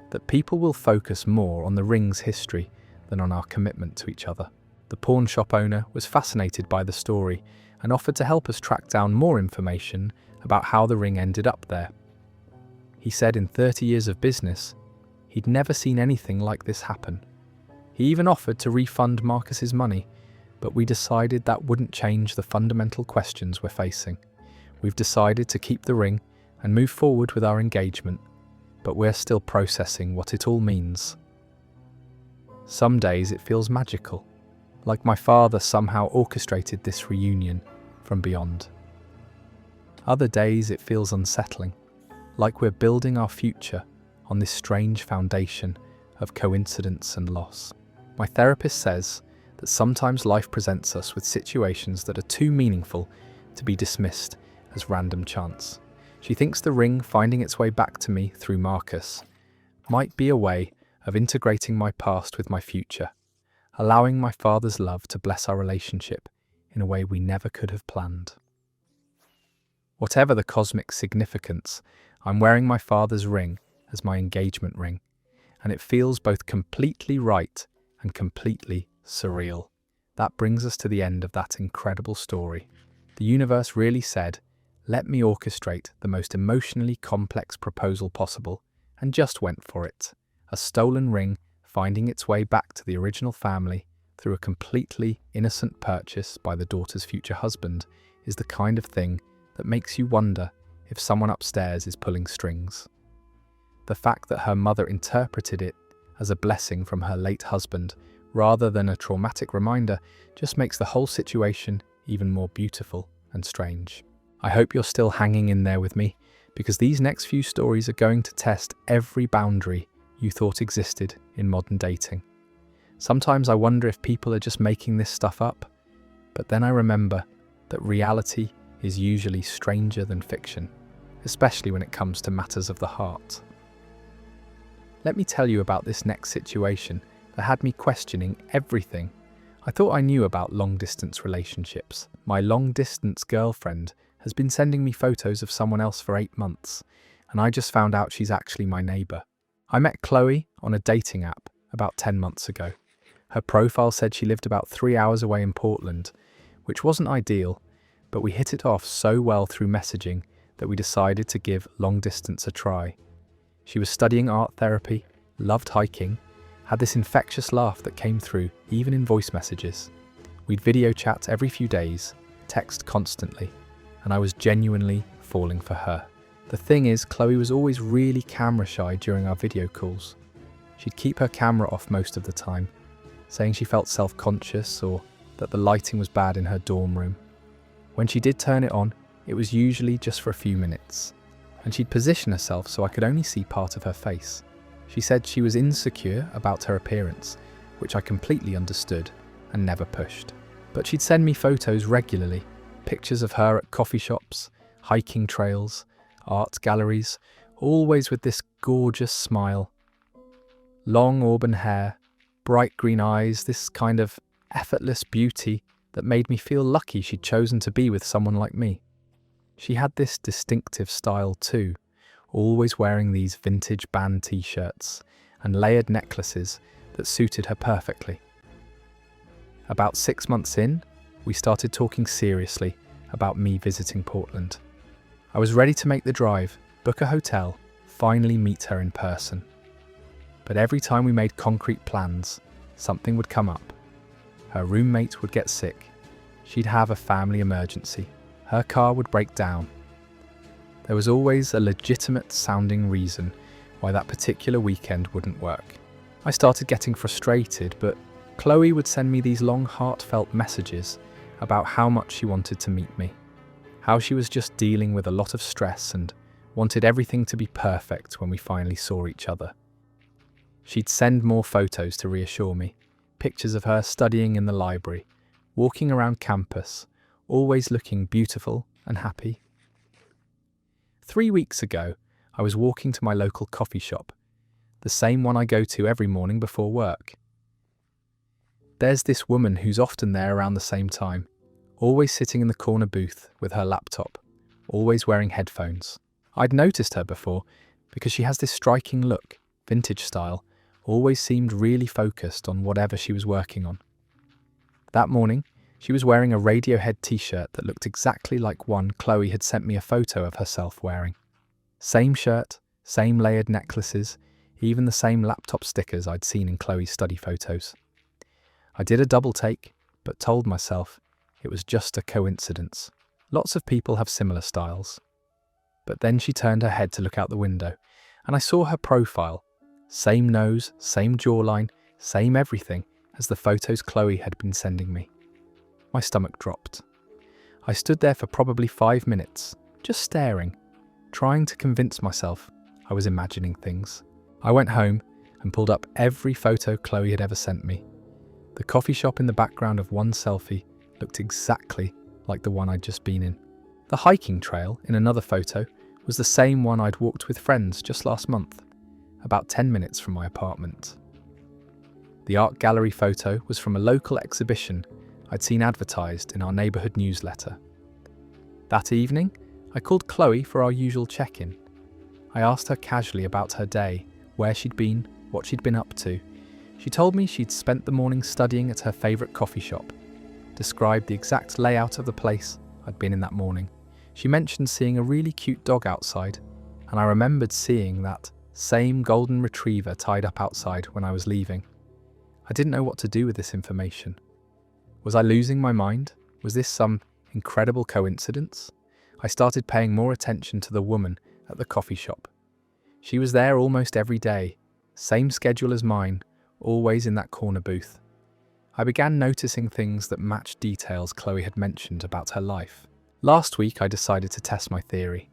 that people will focus more on the ring's history than on our commitment to each other. The pawn shop owner was fascinated by the story and offered to help us track down more information about how the ring ended up there. He said in 30 years of business, he'd never seen anything like this happen. He even offered to refund Marcus's money, but we decided that wouldn't change the fundamental questions we're facing. We've decided to keep the ring and move forward with our engagement, but we're still processing what it all means. Some days it feels magical, like my father somehow orchestrated this reunion from beyond. Other days it feels unsettling, like we're building our future on this strange foundation of coincidence and loss. My therapist says that sometimes life presents us with situations that are too meaningful to be dismissed as random chance. She thinks the ring finding its way back to me through Marcus might be a way of integrating my past with my future, allowing my father's love to bless our relationship in a way we never could have planned. Whatever the cosmic significance, I'm wearing my father's ring as my engagement ring, and it feels both completely right and completely surreal. That brings us to the end of that incredible story. The universe really said, let me orchestrate the most emotionally complex proposal possible, and just went for it. A stolen ring finding its way back to the original family through a completely innocent purchase by the daughter's future husband is the kind of thing that makes you wonder if someone upstairs is pulling strings. The fact that her mother interpreted it as a blessing from her late husband rather than a traumatic reminder just makes the whole situation even more beautiful and strange. I hope you're still hanging in there with me. because these next few stories are going to test every boundary you thought existed in modern dating. Sometimes I wonder if people are just making this stuff up, but then I remember that reality is usually stranger than fiction, especially when it comes to matters of the heart. Let me tell you about this next situation that had me questioning everything I thought I knew about long-distance relationships. My long-distance girlfriend has been sending me photos of someone else for 8 months, and I just found out she's actually my neighbour. I met Chloe on a dating app about 10 months ago. Her profile said she lived about 3 hours away in Portland, which wasn't ideal, but we hit it off so well through messaging that we decided to give long distance a try. She was studying art therapy, loved hiking, had this infectious laugh that came through even in voice messages. We'd video chat every few days, text constantly, and I was genuinely falling for her. The thing is, Chloe was always really camera shy during our video calls. She'd keep her camera off most of the time, saying she felt self-conscious or that the lighting was bad in her dorm room. When she did turn it on, it was usually just for a few minutes, and she'd position herself so I could only see part of her face. She said she was insecure about her appearance, which I completely understood and never pushed. But she'd send me photos regularly, pictures of her at coffee shops, hiking trails, art galleries, always with this gorgeous smile. Long auburn hair, bright green eyes, this kind of effortless beauty that made me feel lucky she'd chosen to be with someone like me. She had this distinctive style too, always wearing these vintage band t-shirts and layered necklaces that suited her perfectly. About 6 months in, we started talking seriously about me visiting Portland. I was ready to make the drive, book a hotel, finally meet her in person. But every time we made concrete plans, something would come up. Her roommate would get sick. She'd have a family emergency. Her car would break down. There was always a legitimate sounding reason why that particular weekend wouldn't work. I started getting frustrated, but Chloe would send me these long, heartfelt messages about how much she wanted to meet me, how she was just dealing with a lot of stress and wanted everything to be perfect when we finally saw each other. She'd send more photos to reassure me, pictures of her studying in the library, walking around campus, always looking beautiful and happy. 3 weeks ago, I was walking to my local coffee shop, the same one I go to every morning before work. There's this woman who's often there around the same time, always sitting in the corner booth with her laptop, always wearing headphones. I'd noticed her before because she has this striking look, vintage style, always seemed really focused on whatever she was working on. That morning, she was wearing a Radiohead t-shirt that looked exactly like one Chloe had sent me a photo of herself wearing. Same shirt, same layered necklaces, even the same laptop stickers I'd seen in Chloe's study photos. I did a double take, but told myself it was just a coincidence. Lots of people have similar styles. But then she turned her head to look out the window, and I saw her profile. Same nose, same jawline, same everything as the photos Chloe had been sending me. My stomach dropped. I stood there for probably 5 minutes, just staring, trying to convince myself I was imagining things. I went home and pulled up every photo Chloe had ever sent me. The coffee shop in the background of one selfie looked exactly like the one I'd just been in. The hiking trail in another photo was the same one I'd walked with friends just last month, about 10 minutes from my apartment. The art gallery photo was from a local exhibition I'd seen advertised in our neighbourhood newsletter. That evening, I called Chloe for our usual check-in. I asked her casually about her day, where she'd been, what she'd been up to. She told me she'd spent the morning studying at her favourite coffee shop, described the exact layout of the place I'd been in that morning. She mentioned seeing a really cute dog outside, and I remembered seeing that same golden retriever tied up outside when I was leaving. I didn't know what to do with this information. Was I losing my mind? Was this some incredible coincidence? I started paying more attention to the woman at the coffee shop. She was there almost every day, same schedule as mine, always in that corner booth. I began noticing things that matched details Chloe had mentioned about her life. Last week I decided to test my theory.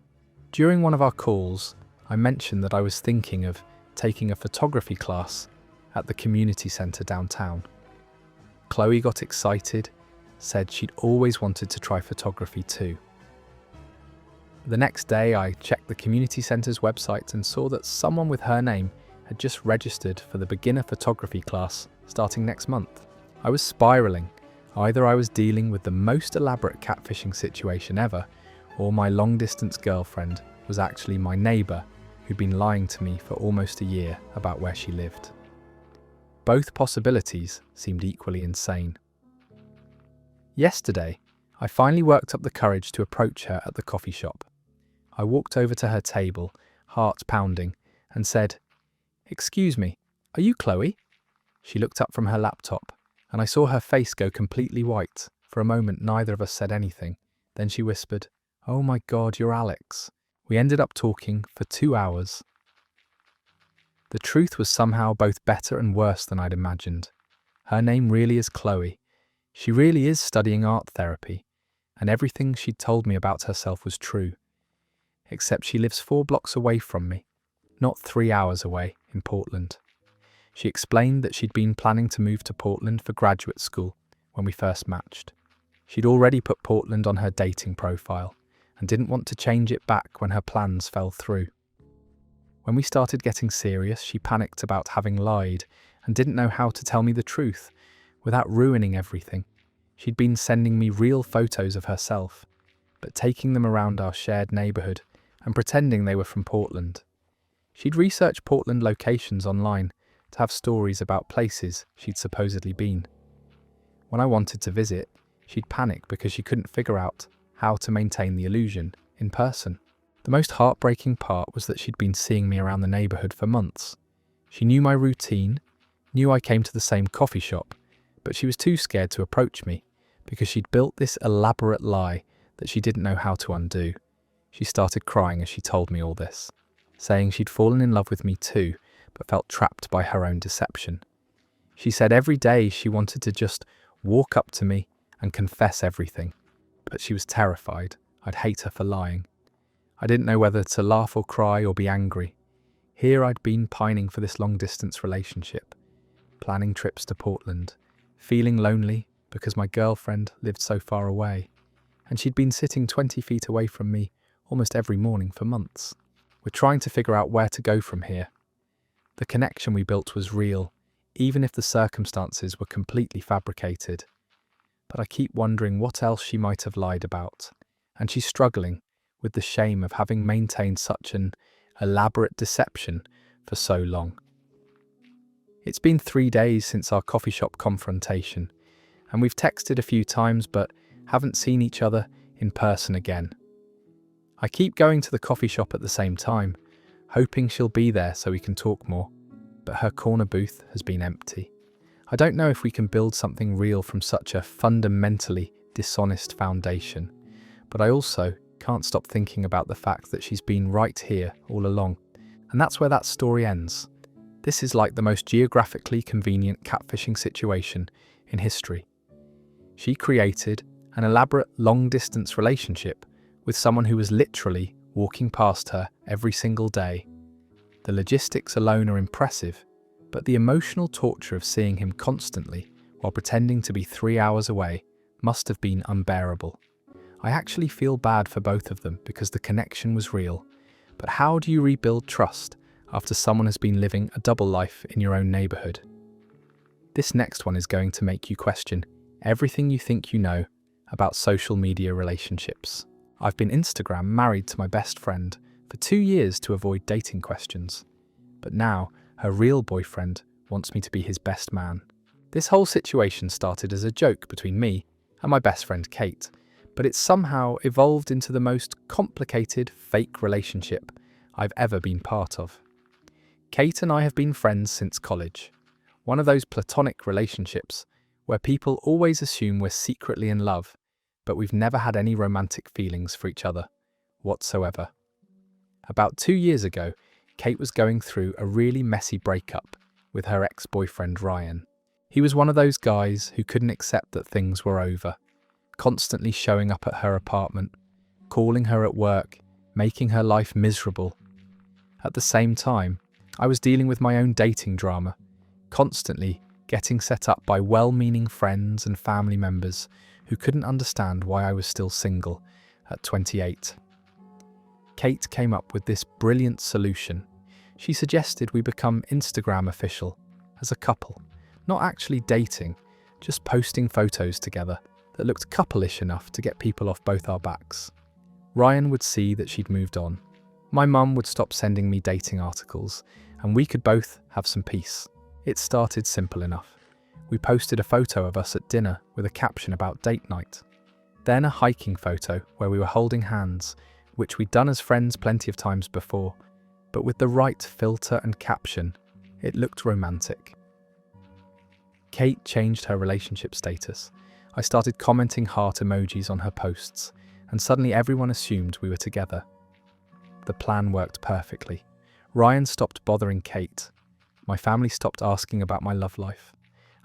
During one of our calls, I mentioned that I was thinking of taking a photography class at the community centre downtown. Chloe got excited, said she'd always wanted to try photography too. The next day, I checked the community centre's website and saw that someone with her name had just registered for the beginner photography class starting next month. I was spiralling. Either I was dealing with the most elaborate catfishing situation ever, or my long-distance girlfriend was actually my neighbour who'd been lying to me for almost a year about where she lived. Both possibilities seemed equally insane. Yesterday, I finally worked up the courage to approach her at the coffee shop. I walked over to her table, heart pounding, and said, "Excuse me, are you Chloe?" She looked up from her laptop, and I saw her face go completely white. For a moment, neither of us said anything. Then she whispered, "Oh my God, you're Alex." We ended up talking for 2 hours. The truth was somehow both better and worse than I'd imagined. Her name really is Chloe. She really is studying art therapy, and everything she'd told me about herself was true. Except she lives 4 blocks away from me, not 3 hours away in Portland. She explained that she'd been planning to move to Portland for graduate school when we first matched. She'd already put Portland on her dating profile and didn't want to change it back when her plans fell through. When we started getting serious, she panicked about having lied and didn't know how to tell me the truth without ruining everything. She'd been sending me real photos of herself, but taking them around our shared neighbourhood and pretending they were from Portland. She'd researched Portland locations online to have stories about places she'd supposedly been. When I wanted to visit, she'd panic because she couldn't figure out how to maintain the illusion in person. The most heartbreaking part was that she'd been seeing me around the neighbourhood for months. She knew my routine, knew I came to the same coffee shop, but she was too scared to approach me because she'd built this elaborate lie that she didn't know how to undo. She started crying as she told me all this, saying she'd fallen in love with me too, but felt trapped by her own deception. She said every day she wanted to just walk up to me and confess everything, but she was terrified I'd hate her for lying. I didn't know whether to laugh or cry or be angry. Here I'd been pining for this long-distance relationship, planning trips to Portland, feeling lonely because my girlfriend lived so far away, and she'd been sitting 20 feet away from me almost every morning for months. We're trying to figure out where to go from here. The connection we built was real, even if the circumstances were completely fabricated. But I keep wondering what else she might have lied about, and she's struggling with the shame of having maintained such an elaborate deception for so long. It's been 3 days since our coffee shop confrontation, and we've texted a few times but haven't seen each other in person again. I keep going to the coffee shop at the same time, hoping she'll be there so we can talk more, but her corner booth has been empty. I don't know if we can build something real from such a fundamentally dishonest foundation, but I also can't stop thinking about the fact that she's been right here all along, and that's where that story ends. This is like the most geographically convenient catfishing situation in history. She created an elaborate long-distance relationship with someone who was literally walking past her every single day. The logistics alone are impressive, but the emotional torture of seeing him constantly while pretending to be 3 hours away must have been unbearable. I actually feel bad for both of them because the connection was real, but how do you rebuild trust after someone has been living a double life in your own neighbourhood? This next one is going to make you question everything you think you know about social media relationships. I've been Instagram married to my best friend for 2 years to avoid dating questions, but now her real boyfriend wants me to be his best man. This whole situation started as a joke between me and my best friend Kate, but it's somehow evolved into the most complicated fake relationship I've ever been part of. Kate and I have been friends since college, one of those platonic relationships where people always assume we're secretly in love, but we've never had any romantic feelings for each other whatsoever. About 2 years ago, Kate was going through a really messy breakup with her ex-boyfriend Ryan. He was one of those guys who couldn't accept that things were over, constantly showing up at her apartment, calling her at work, making her life miserable. At the same time, I was dealing with my own dating drama, constantly getting set up by well-meaning friends and family members who couldn't understand why I was still single at 28. Kate came up with this brilliant solution. She suggested we become Instagram official as a couple, not actually dating, just posting photos together that looked couple-ish enough to get people off both our backs. Ryan would see that she'd moved on. My mum would stop sending me dating articles, and we could both have some peace. It started simple enough. We posted a photo of us at dinner with a caption about date night. Then a hiking photo where we were holding hands, which we'd done as friends plenty of times before, but with the right filter and caption, it looked romantic. Kate changed her relationship status. I started commenting heart emojis on her posts, and suddenly everyone assumed we were together. The plan worked perfectly. Ryan stopped bothering Kate. My family stopped asking about my love life,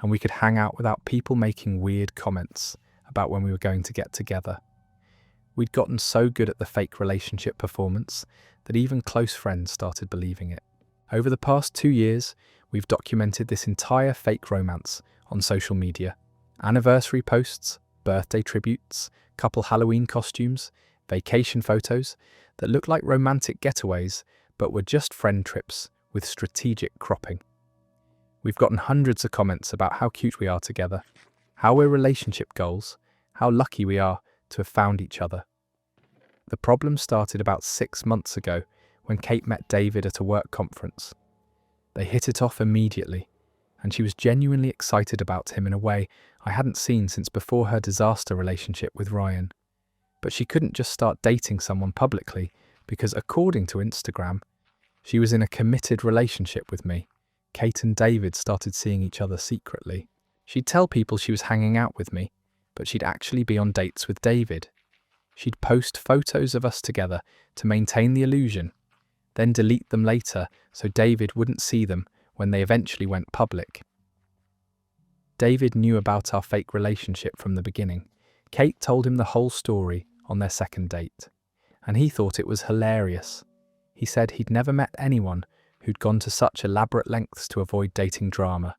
and we could hang out without people making weird comments about when we were going to get together. We'd gotten so good at the fake relationship performance that even close friends started believing it. Over the past 2 years, we've documented this entire fake romance on social media. Anniversary posts, birthday tributes, couple Halloween costumes, vacation photos that look like romantic getaways but were just friend trips with strategic cropping. We've gotten hundreds of comments about how cute we are together, how we're relationship goals, how lucky we are to have found each other. The problem started about 6 months ago when Kate met David at a work conference. They hit it off immediately, and she was genuinely excited about him in a way I hadn't seen since before her disaster relationship with Ryan. But she couldn't just start dating someone publicly because, according to Instagram, she was in a committed relationship with me. Kate and David started seeing each other secretly. She'd tell people she was hanging out with me, but she'd actually be on dates with David. She'd post photos of us together to maintain the illusion, then delete them later so David wouldn't see them when they eventually went public. David knew about our fake relationship from the beginning. Kate told him the whole story on their second date, and he thought it was hilarious. He said he'd never met anyone who'd gone to such elaborate lengths to avoid dating drama,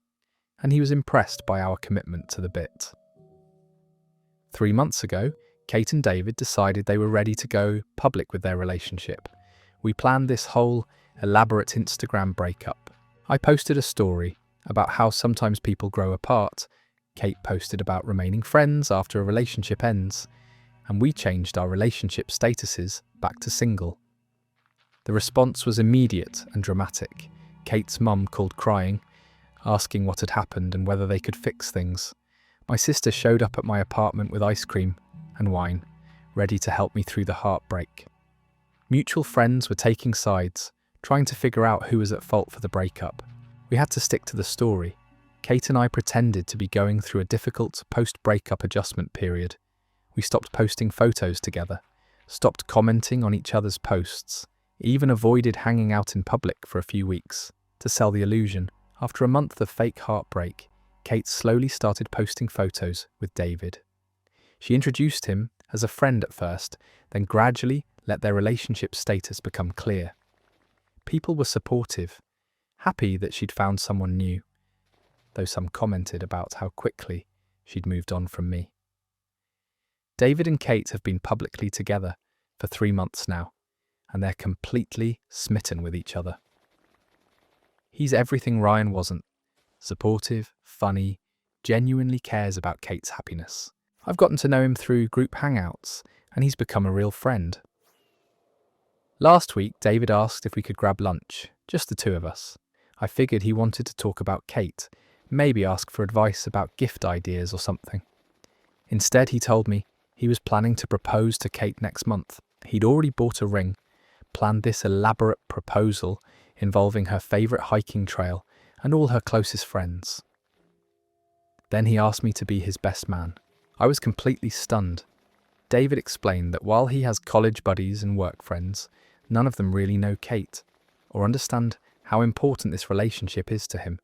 and he was impressed by our commitment to the bit. 3 months ago, Kate and David decided they were ready to go public with their relationship. We planned this whole elaborate Instagram breakup. I posted a story about how sometimes people grow apart. Kate posted about remaining friends after a relationship ends, and we changed our relationship statuses back to single. The response was immediate and dramatic. Kate's mum called crying, asking what had happened and whether they could fix things. My sister showed up at my apartment with ice cream and wine, ready to help me through the heartbreak. Mutual friends were taking sides, trying to figure out who was at fault for the breakup. We had to stick to the story. Kate and I pretended to be going through a difficult post-breakup adjustment period. We stopped posting photos together, stopped commenting on each other's posts, even avoided hanging out in public for a few weeks to sell the illusion. After a month of fake heartbreak, Kate slowly started posting photos with David. She introduced him as a friend at first, then gradually let their relationship status become clear. People were supportive, happy that she'd found someone new, though some commented about how quickly she'd moved on from me. David and Kate have been publicly together for 3 months now, and they're completely smitten with each other. He's everything Ryan wasn't. Supportive, funny, genuinely cares about Kate's happiness. I've gotten to know him through group hangouts, and he's become a real friend. Last week, David asked if we could grab lunch, just the two of us. I figured he wanted to talk about Kate, maybe ask for advice about gift ideas or something. Instead, he told me he was planning to propose to Kate next month. He'd already bought a ring, planned this elaborate proposal involving her favourite hiking trail and all her closest friends. Then he asked me to be his best man. I was completely stunned. David explained that while he has college buddies and work friends, none of them really know Kate or understand how important this relationship is to him.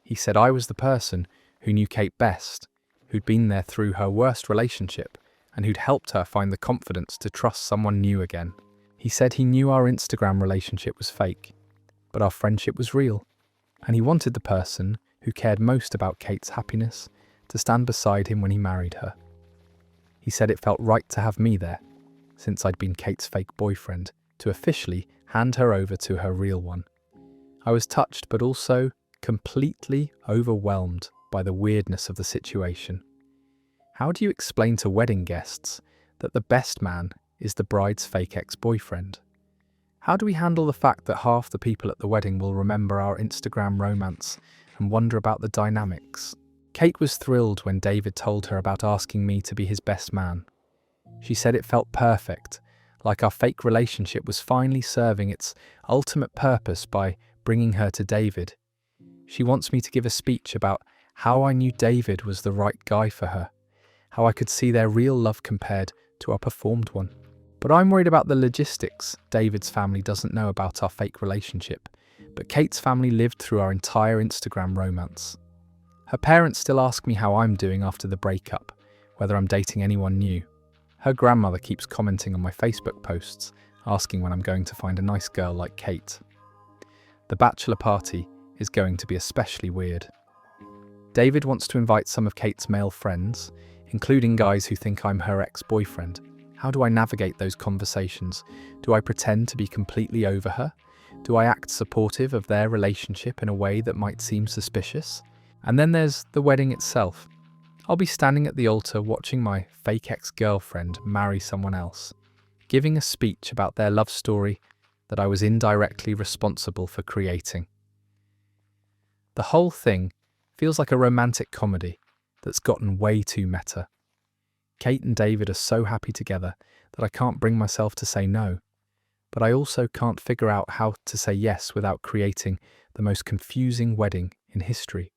He said I was the person who knew Kate best, who'd been there through her worst relationship and who'd helped her find the confidence to trust someone new again. He said he knew our Instagram relationship was fake, but our friendship was real, and he wanted the person who cared most about Kate's happiness to stand beside him when he married her. He said it felt right to have me there, since I'd been Kate's fake boyfriend, to officially hand her over to her real one. I was touched, but also completely overwhelmed by the weirdness of the situation. How do you explain to wedding guests that the best man is the bride's fake ex-boyfriend? How do we handle the fact that half the people at the wedding will remember our Instagram romance and wonder about the dynamics? Kate was thrilled when David told her about asking me to be his best man. She said it felt perfect, like our fake relationship was finally serving its ultimate purpose by bringing her to David. She wants me to give a speech about how I knew David was the right guy for her, how I could see their real love compared to our performed one. But I'm worried about the logistics. David's family doesn't know about our fake relationship, but Kate's family lived through our entire Instagram romance. Her parents still ask me how I'm doing after the breakup, whether I'm dating anyone new. Her grandmother keeps commenting on my Facebook posts, asking when I'm going to find a nice girl like Kate. The bachelor party is going to be especially weird. David wants to invite some of Kate's male friends, including guys who think I'm her ex-boyfriend. How do I navigate those conversations? Do I pretend to be completely over her? Do I act supportive of their relationship in a way that might seem suspicious? And then there's the wedding itself. I'll be standing at the altar watching my fake ex-girlfriend marry someone else, giving a speech about their love story that I was indirectly responsible for creating. The whole thing feels like a romantic comedy that's gotten way too meta. Kate and David are so happy together that I can't bring myself to say no, but I also can't figure out how to say yes without creating the most confusing wedding in history.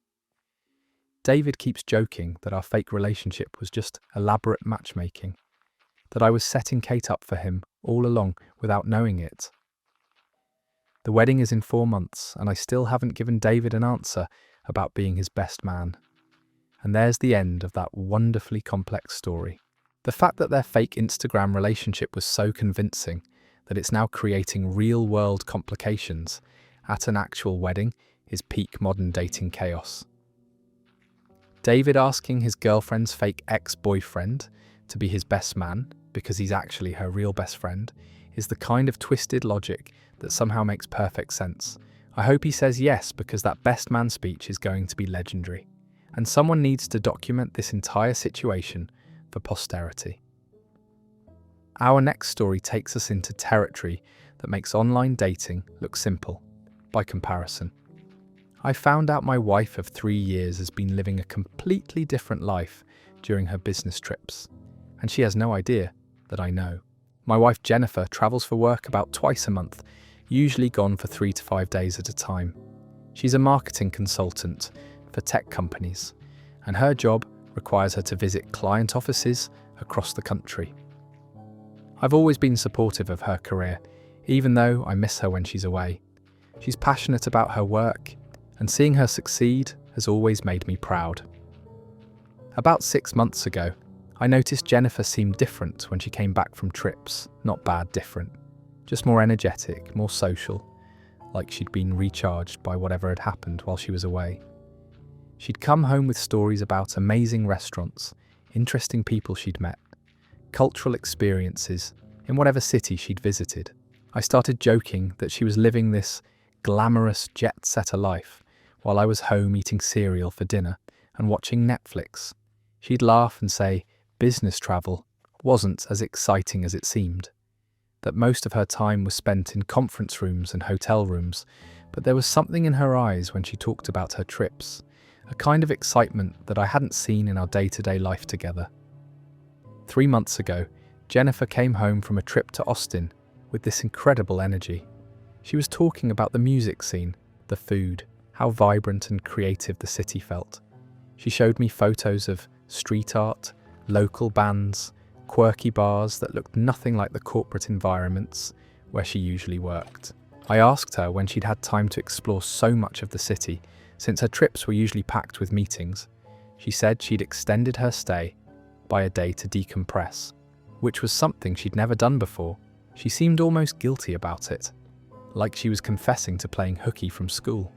David keeps joking that our fake relationship was just elaborate matchmaking, that I was setting Kate up for him all along without knowing it. The wedding is in 4 months, and I still haven't given David an answer about being his best man. And there's the end of that wonderfully complex story. The fact that their fake Instagram relationship was so convincing that it's now creating real-world complications at an actual wedding is peak modern dating chaos. David asking his girlfriend's fake ex-boyfriend to be his best man because he's actually her real best friend is the kind of twisted logic that somehow makes perfect sense. I hope he says yes, because that best man speech is going to be legendary. And someone needs to document this entire situation for posterity. Our next story takes us into territory that makes online dating look simple by comparison. I found out my wife of 3 years has been living a completely different life during her business trips, and she has no idea that I know. My wife Jennifer travels for work about twice a month, usually gone for 3 to 5 days at a time. She's a marketing consultant for tech companies, and her job requires her to visit client offices across the country. I've always been supportive of her career, even though I miss her when she's away. She's passionate about her work, and seeing her succeed has always made me proud. About 6 months ago, I noticed Jennifer seemed different when she came back from trips. Not bad different, just more energetic, more social, like she'd been recharged by whatever had happened while she was away. She'd come home with stories about amazing restaurants, interesting people she'd met, cultural experiences in whatever city she'd visited. I started joking that she was living this glamorous jet-setter life while I was home eating cereal for dinner and watching Netflix. She'd laugh and say business travel wasn't as exciting as it seemed, that most of her time was spent in conference rooms and hotel rooms, but there was something in her eyes when she talked about her trips, a kind of excitement that I hadn't seen in our day-to-day life together. 3 months ago, Jennifer came home from a trip to Austin with this incredible energy. She was talking about the music scene, the food, how vibrant and creative the city felt. She showed me photos of street art, local bands, quirky bars that looked nothing like the corporate environments where she usually worked. I asked her when she'd had time to explore so much of the city, since her trips were usually packed with meetings. She said she'd extended her stay by a day to decompress, which was something she'd never done before. She seemed almost guilty about it, like she was confessing to playing hooky from school.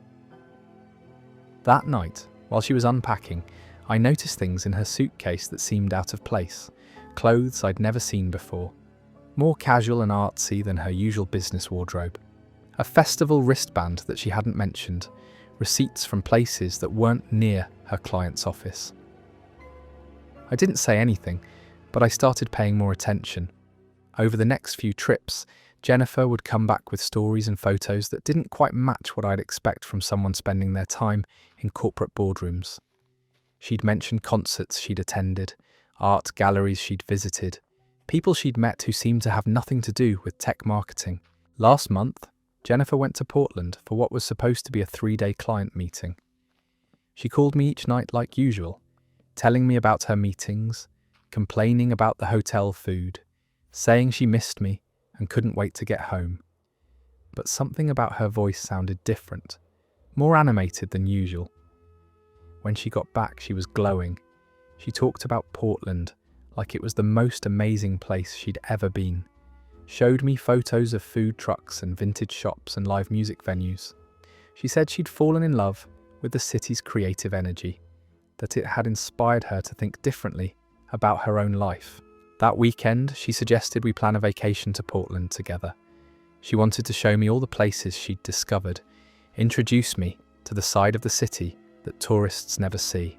That night, while she was unpacking, I noticed things in her suitcase that seemed out of place, clothes I'd never seen before, more casual and artsy than her usual business wardrobe. A festival wristband that she hadn't mentioned, receipts from places that weren't near her client's office. I didn't say anything, but I started paying more attention. Over the next few trips, Jennifer would come back with stories and photos that didn't quite match what I'd expect from someone spending their time in corporate boardrooms. She'd mentioned concerts she'd attended, art galleries she'd visited, people she'd met who seemed to have nothing to do with tech marketing. Last month, Jennifer went to Portland for what was supposed to be a 3-day client meeting. She called me each night like usual, telling me about her meetings, complaining about the hotel food, saying she missed me and couldn't wait to get home. But something about her voice sounded different, more animated than usual. When she got back, she was glowing. She talked about Portland like it was the most amazing place she'd ever been. Showed me photos of food trucks and vintage shops and live music venues. She said she'd fallen in love with the city's creative energy, that it had inspired her to think differently about her own life. That weekend, she suggested we plan a vacation to Portland together. She wanted to show me all the places she'd discovered, introduce me to the side of the city that tourists never see.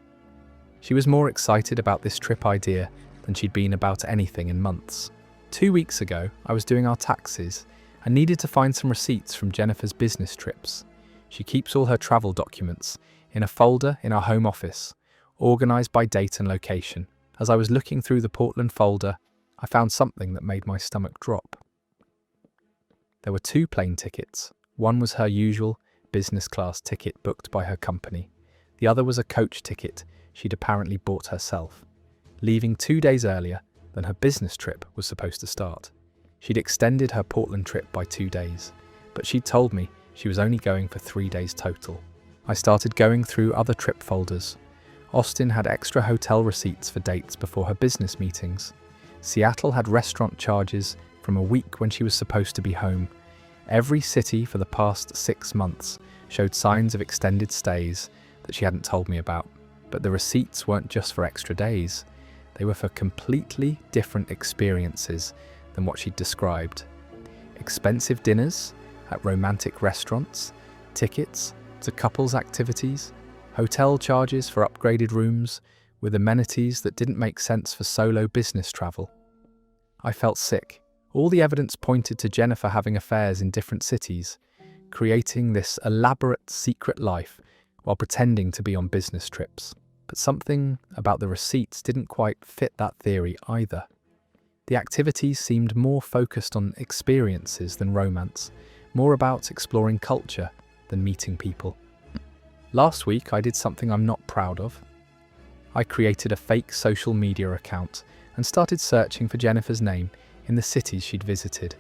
She was more excited about this trip idea than she'd been about anything in months. 2 weeks ago, I was doing our taxes and needed to find some receipts from Jennifer's business trips. She keeps all her travel documents in a folder in our home office, organised by date and location. As I was looking through the Portland folder, I found something that made my stomach drop. There were 2 plane tickets. One was her usual business class ticket booked by her company. The other was a coach ticket she'd apparently bought herself, leaving 2 days earlier than her business trip was supposed to start. She'd extended her Portland trip by 2 days, but she'd told me she was only going for 3 days total. I started going through other trip folders. Austin had extra hotel receipts for dates before her business meetings. Seattle had restaurant charges from a week when she was supposed to be home. Every city for the past 6 months showed signs of extended stays that she hadn't told me about. But the receipts weren't just for extra days. They were for completely different experiences than what she'd described. Expensive dinners at romantic restaurants, tickets to couples activities, hotel charges for upgraded rooms with amenities that didn't make sense for solo business travel. I felt sick. All the evidence pointed to Jennifer having affairs in different cities, creating this elaborate secret life while pretending to be on business trips. But something about the receipts didn't quite fit that theory either. The activities seemed more focused on experiences than romance, more about exploring culture than meeting people. Last week, I did something I'm not proud of. I created a fake social media account and started searching for Jennifer's name in the cities she'd visited.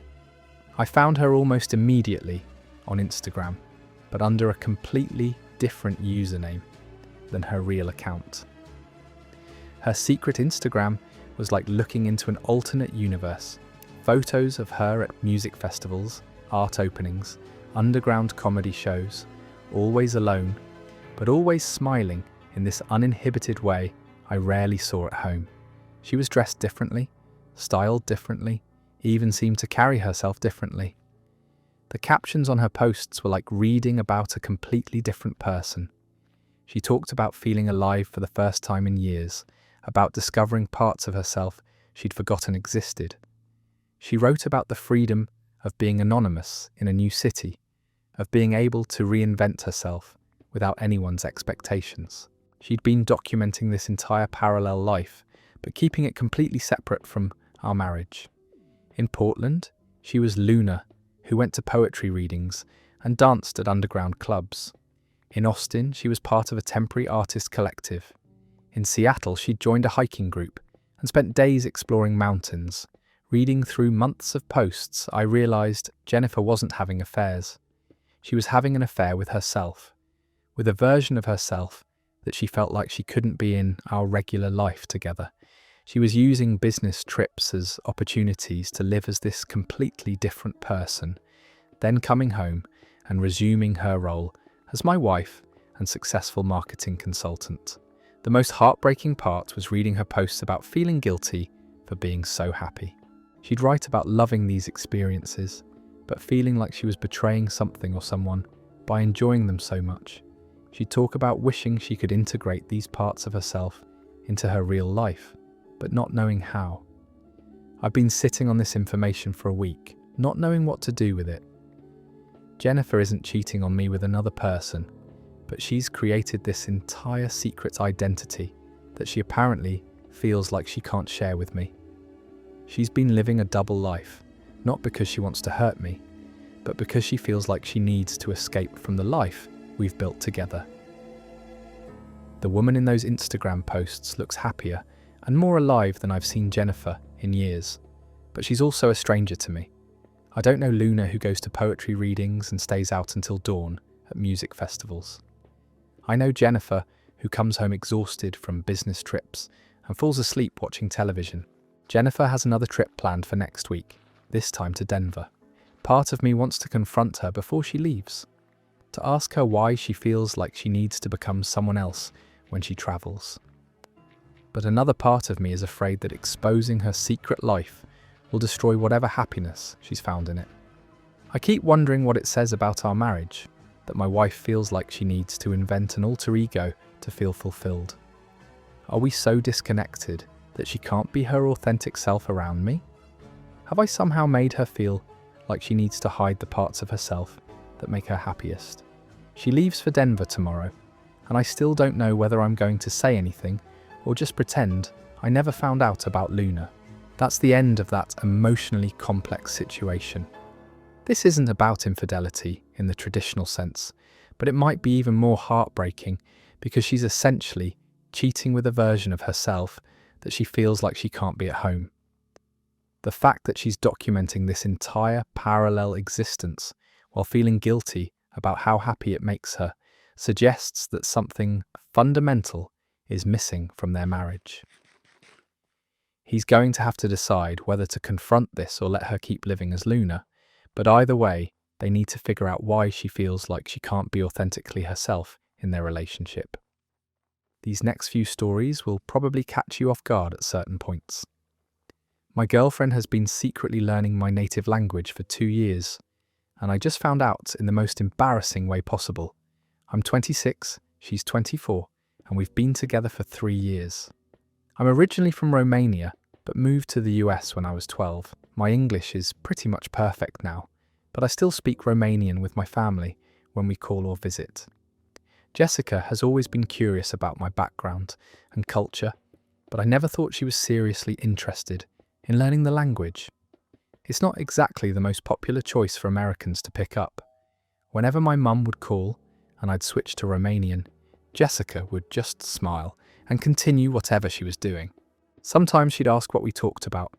I found her almost immediately on Instagram, but under a completely different username than her real account. Her secret Instagram was like looking into an alternate universe. Photos of her at music festivals, art openings, underground comedy shows, always alone, but always smiling in this uninhibited way I rarely saw at home. She was dressed differently, styled differently, even seemed to carry herself differently. The captions on her posts were like reading about a completely different person. She talked about feeling alive for the first time in years, about discovering parts of herself she'd forgotten existed. She wrote about the freedom of being anonymous in a new city, of being able to reinvent herself without anyone's expectations. She'd been documenting this entire parallel life, but keeping it completely separate from our marriage. In Portland, she was Luna, who went to poetry readings and danced at underground clubs. In Austin, she was part of a temporary artist collective. In Seattle, she'd joined a hiking group and spent days exploring mountains. Reading through months of posts, I realized Jennifer wasn't having affairs. She was having an affair with herself, with a version of herself that she felt like she couldn't be in our regular life together. She was using business trips as opportunities to live as this completely different person, then coming home and resuming her role as my wife and successful marketing consultant. The most heartbreaking part was reading her posts about feeling guilty for being so happy. She'd write about loving these experiences, but feeling like she was betraying something or someone by enjoying them so much. She'd talk about wishing she could integrate these parts of herself into her real life, but not knowing how. I've been sitting on this information for a week, not knowing what to do with it. Jennifer isn't cheating on me with another person, but she's created this entire secret identity that she apparently feels like she can't share with me. She's been living a double life, not because she wants to hurt me, but because she feels like she needs to escape from the life we've built together. The woman in those Instagram posts looks happier and more alive than I've seen Jennifer in years, but she's also a stranger to me. I don't know Luna, who goes to poetry readings and stays out until dawn at music festivals. I know Jennifer, who comes home exhausted from business trips and falls asleep watching television. Jennifer has another trip planned for next week, this time to Denver. Part of me wants to confront her before she leaves, to ask her why she feels like she needs to become someone else when she travels. But another part of me is afraid that exposing her secret life will destroy whatever happiness she's found in it. I keep wondering what it says about our marriage, that my wife feels like she needs to invent an alter ego to feel fulfilled. Are we so disconnected that she can't be her authentic self around me? Have I somehow made her feel like she needs to hide the parts of herself that make her happiest? She leaves for Denver tomorrow, and I still don't know whether I'm going to say anything or just pretend I never found out about Luna. That's the end of that emotionally complex situation. This isn't about infidelity in the traditional sense, but it might be even more heartbreaking because she's essentially cheating with a version of herself that she feels like she can't be at home. The fact that she's documenting this entire parallel existence while feeling guilty about how happy it makes her suggests that something fundamental is missing from their marriage. He's going to have to decide whether to confront this or let her keep living as Luna, but either way, they need to figure out why she feels like she can't be authentically herself in their relationship. These next few stories will probably catch you off guard at certain points. My girlfriend has been secretly learning my native language for 2 years, and I just found out in the most embarrassing way possible. I'm 26, she's 24, and we've been together for 3 years. I'm originally from Romania, but moved to the US when I was 12. My English is pretty much perfect now, but I still speak Romanian with my family when we call or visit. Jessica has always been curious about my background and culture, but I never thought she was seriously interested in learning the language. It's not exactly the most popular choice for Americans to pick up. Whenever my mum would call and I'd switch to Romanian, Jessica would just smile and continue whatever she was doing. Sometimes she'd ask what we talked about,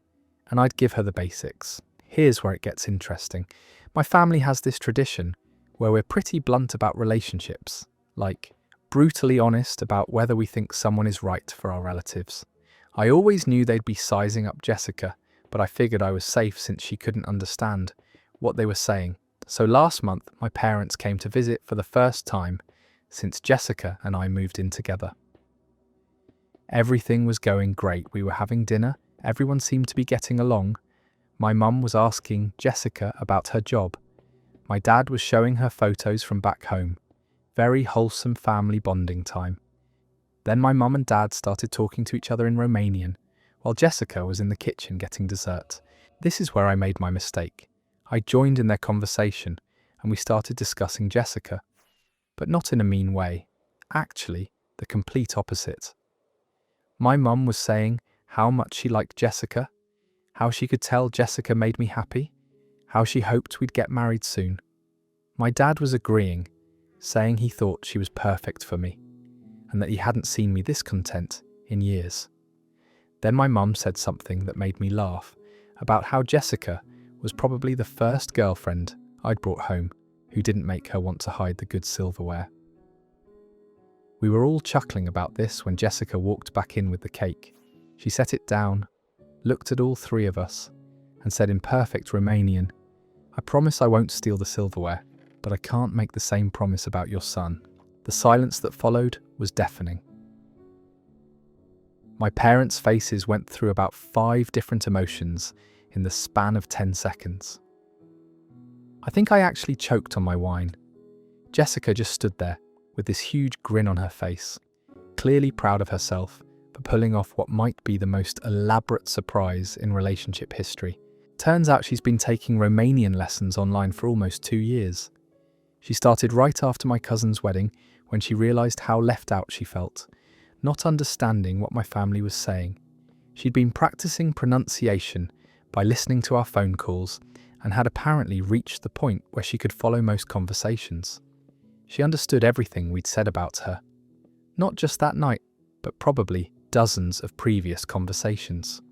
and I'd give her the basics. Here's where it gets interesting. My family has this tradition where we're pretty blunt about relationships, like brutally honest about whether we think someone is right for our relatives. I always knew they'd be sizing up Jessica, but I figured I was safe since she couldn't understand what they were saying. So last month, my parents came to visit for the first time since Jessica and I moved in together. Everything was going great. We were having dinner. Everyone seemed to be getting along. My mum was asking Jessica about her job. My dad was showing her photos from back home. Very wholesome family bonding time. Then my mum and dad started talking to each other in Romanian, while Jessica was in the kitchen getting dessert. This is where I made my mistake. I joined in their conversation, and we started discussing Jessica, but not in a mean way. Actually, the complete opposite. My mum was saying how much she liked Jessica, how she could tell Jessica made me happy, how she hoped we'd get married soon. My dad was agreeing, saying he thought she was perfect for me, and that he hadn't seen me this content in years. Then my mum said something that made me laugh, about how Jessica was probably the first girlfriend I'd brought home who didn't make her want to hide the good silverware. We were all chuckling about this when Jessica walked back in with the cake. She set it down, looked at all three of us, and said in perfect Romanian, "I promise I won't steal the silverware, but I can't make the same promise about your son." The silence that followed was deafening. My parents' faces went through about 5 different emotions in the span of 10 seconds. I think I actually choked on my wine. Jessica just stood there with this huge grin on her face, clearly proud of herself for pulling off what might be the most elaborate surprise in relationship history. Turns out she's been taking Romanian lessons online for almost 2 years. She started right after my cousin's wedding when she realised how left out she felt, not understanding what my family was saying. She'd been practicing pronunciation by listening to our phone calls and had apparently reached the point where she could follow most conversations. She understood everything we'd said about her. Not just that night, but probably dozens of previous conversations.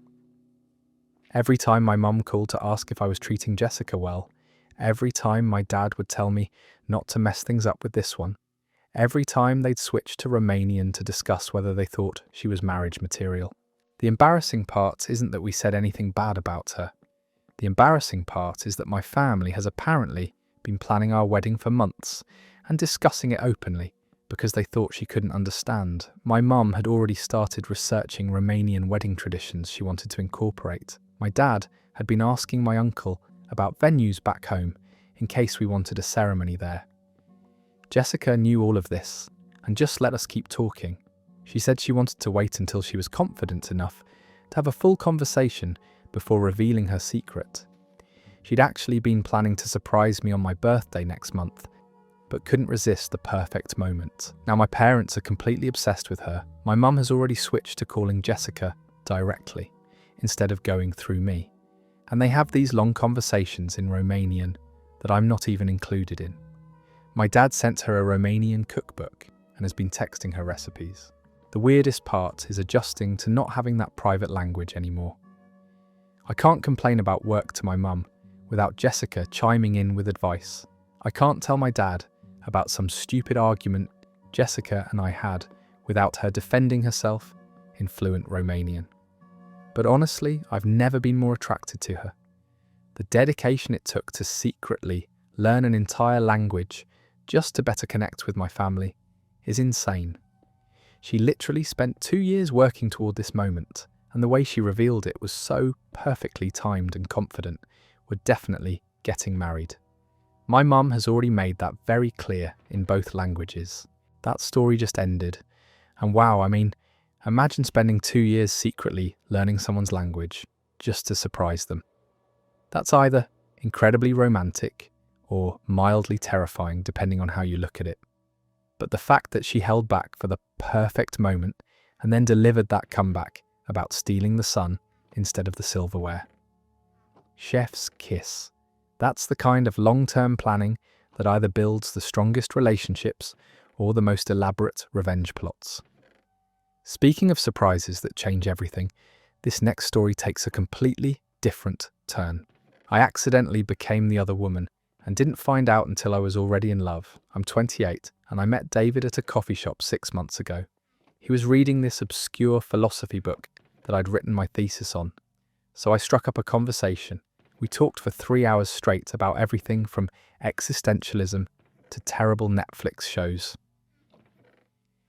Every time my mum called to ask if I was treating Jessica well, every time my dad would tell me not to mess things up with this one, every time they'd switch to Romanian to discuss whether they thought she was marriage material. The embarrassing part isn't that we said anything bad about her. The embarrassing part is that my family has apparently been planning our wedding for months and discussing it openly because they thought she couldn't understand. My mum had already started researching Romanian wedding traditions she wanted to incorporate. My dad had been asking my uncle about venues back home in case we wanted a ceremony there. Jessica knew all of this and just let us keep talking. She said she wanted to wait until she was confident enough to have a full conversation before revealing her secret. She'd actually been planning to surprise me on my birthday next month, but couldn't resist the perfect moment. Now my parents are completely obsessed with her. My mum has already switched to calling Jessica directly, instead of going through me. And they have these long conversations in Romanian that I'm not even included in. My dad sent her a Romanian cookbook and has been texting her recipes. The weirdest part is adjusting to not having that private language anymore. I can't complain about work to my mum without Jessica chiming in with advice. I can't tell my dad about some stupid argument Jessica and I had without her defending herself in fluent Romanian. But honestly, I've never been more attracted to her. The dedication it took to secretly learn an entire language just to better connect with my family is insane. She literally spent 2 years working toward this moment, and the way she revealed it was so perfectly timed and confident. We're definitely getting married. My mum has already made that very clear in both languages. That story just ended. And wow, imagine spending 2 years secretly learning someone's language just to surprise them. That's either incredibly romantic or mildly terrifying, depending on how you look at it. But the fact that she held back for the perfect moment and then delivered that comeback about stealing the sun instead of the silverware. Chef's kiss. That's the kind of long-term planning that either builds the strongest relationships or the most elaborate revenge plots. Speaking of surprises that change everything, this next story takes a completely different turn. I accidentally became the other woman and didn't find out until I was already in love. I'm 28 and I met David at a coffee shop 6 months ago. He was reading this obscure philosophy book that I'd written my thesis on. So I struck up a conversation. We talked for 3 hours straight about everything from existentialism to terrible Netflix shows.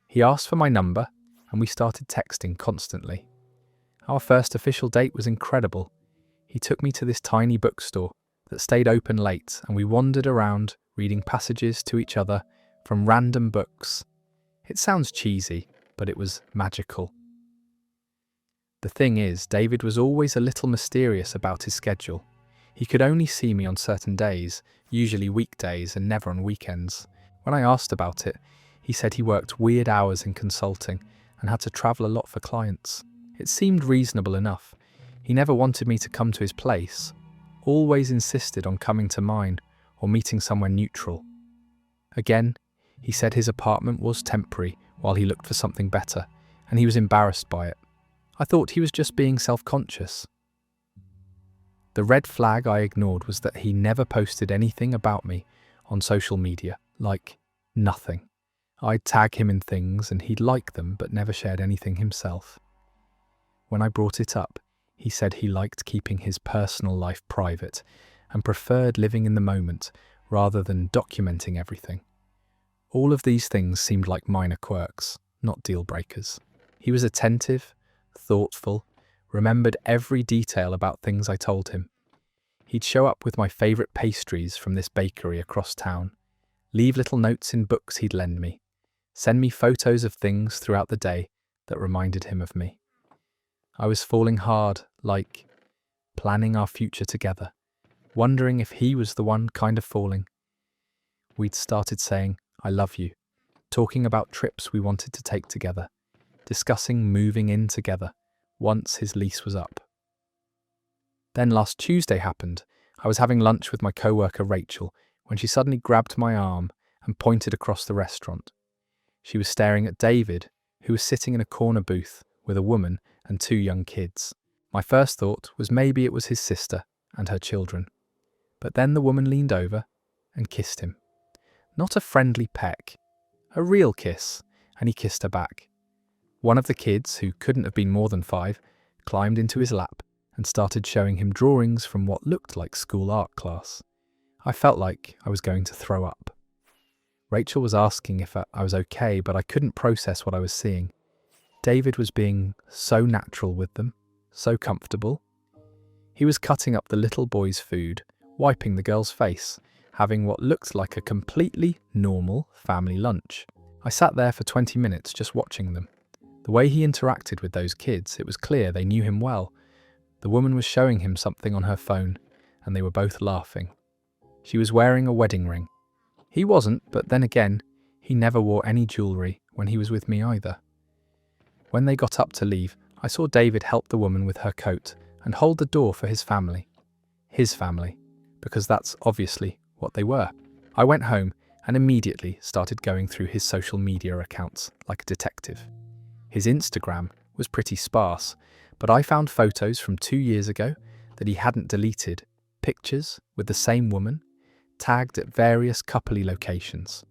He asked for my number and we started texting constantly. Our first official date was incredible. He took me to this tiny bookstore that stayed open late and we wandered around reading passages to each other from random books. It sounds cheesy, but it was magical. The thing is, David was always a little mysterious about his schedule. He could only see me on certain days, usually weekdays and never on weekends. When I asked about it, he said he worked weird hours in consulting and had to travel a lot for clients. It seemed reasonable enough. He never wanted me to come to his place, always insisted on coming to mine or meeting somewhere neutral. Again, he said his apartment was temporary while he looked for something better, and he was embarrassed by it. I thought he was just being self-conscious. The red flag I ignored was that he never posted anything about me on social media, like nothing. I'd tag him in things and he'd like them but never shared anything himself. When I brought it up, he said he liked keeping his personal life private and preferred living in the moment rather than documenting everything. All of these things seemed like minor quirks, not deal breakers. He was attentive, thoughtful, remembered every detail about things I told him. He'd show up with my favourite pastries from this bakery across town, leave little notes in books he'd lend me, send me photos of things throughout the day that reminded him of me. I was falling hard, like planning our future together, wondering if he was the one kind of falling. We'd started saying, "I love you," talking about trips we wanted to take together, discussing moving in together once his lease was up. Then last Tuesday happened. I was having lunch with my co-worker Rachel when she suddenly grabbed my arm and pointed across the restaurant. She was staring at David, who was sitting in a corner booth with a woman and 2 young kids. My first thought was maybe it was his sister and her children. But then the woman leaned over and kissed him. Not a friendly peck, a real kiss, and he kissed her back. One of the kids, who couldn't have been more than 5, climbed into his lap and started showing him drawings from what looked like school art class. I felt like I was going to throw up. Rachel was asking if I was okay, but I couldn't process what I was seeing. David was being so natural with them, so comfortable. He was cutting up the little boy's food, wiping the girl's face, having what looked like a completely normal family lunch. I sat there for 20 minutes just watching them. The way he interacted with those kids, it was clear they knew him well. The woman was showing him something on her phone, and they were both laughing. She was wearing a wedding ring. He wasn't, but then again, he never wore any jewellery when he was with me either. When they got up to leave, I saw David help the woman with her coat and hold the door for his family. His family, because that's obviously what they were. I went home and immediately started going through his social media accounts like a detective. His Instagram was pretty sparse, but I found photos from 2 years ago that he hadn't deleted, pictures with the same woman, tagged at various coupley locations.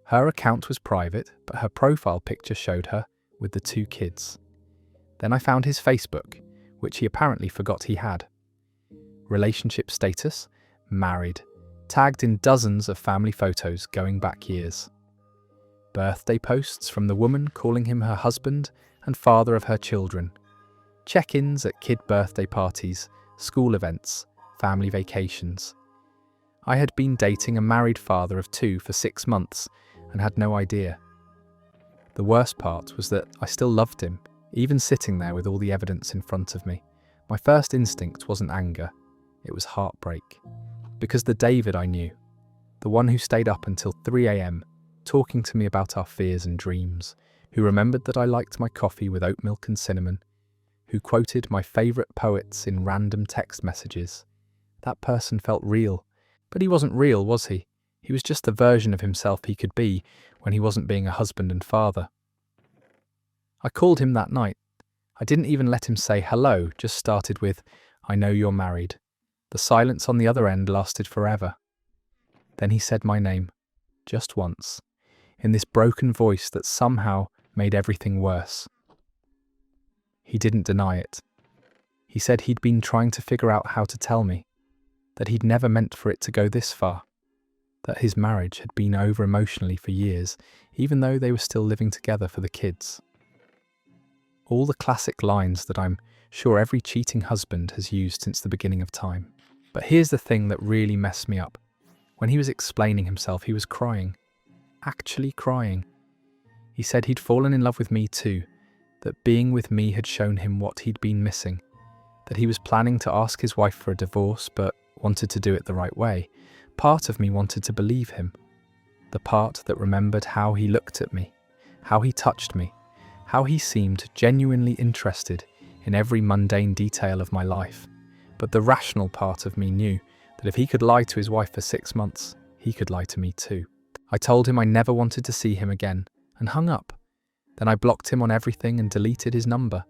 Her account was private, but her profile picture showed her with the 2 kids. Then I found his Facebook, which he apparently forgot he had. Relationship status, married, tagged in dozens of family photos going back years. Birthday posts from the woman calling him her husband and father of her children. Check-ins at kid birthday parties, school events, family vacations. I had been dating a married father of 2 for 6 months and had no idea. The worst part was that I still loved him, even sitting there with all the evidence in front of me. My first instinct wasn't anger, it was heartbreak. Because the David I knew, the one who stayed up until 3 a.m, talking to me about our fears and dreams, who remembered that I liked my coffee with oat milk and cinnamon, who quoted my favourite poets in random text messages. That person felt real, but he wasn't real, was he? He was just the version of himself he could be when he wasn't being a husband and father. I called him that night. I didn't even let him say hello, just started with, "I know you're married." The silence on the other end lasted forever. Then he said my name, just once, in this broken voice that somehow made everything worse. He didn't deny it. He said he'd been trying to figure out how to tell me, that he'd never meant for it to go this far, that his marriage had been over emotionally for years, even though they were still living together for the kids. All the classic lines that I'm sure every cheating husband has used since the beginning of time. But here's the thing that really messed me up. When he was explaining himself, he was crying. Actually crying. He said he'd fallen in love with me too, that being with me had shown him what he'd been missing, that he was planning to ask his wife for a divorce but wanted to do it the right way. Part of me wanted to believe him. The part that remembered how he looked at me, how he touched me, how he seemed genuinely interested in every mundane detail of my life. But the rational part of me knew that if he could lie to his wife for 6 months, he could lie to me too. I told him I never wanted to see him again and hung up. Then I blocked him on everything and deleted his number.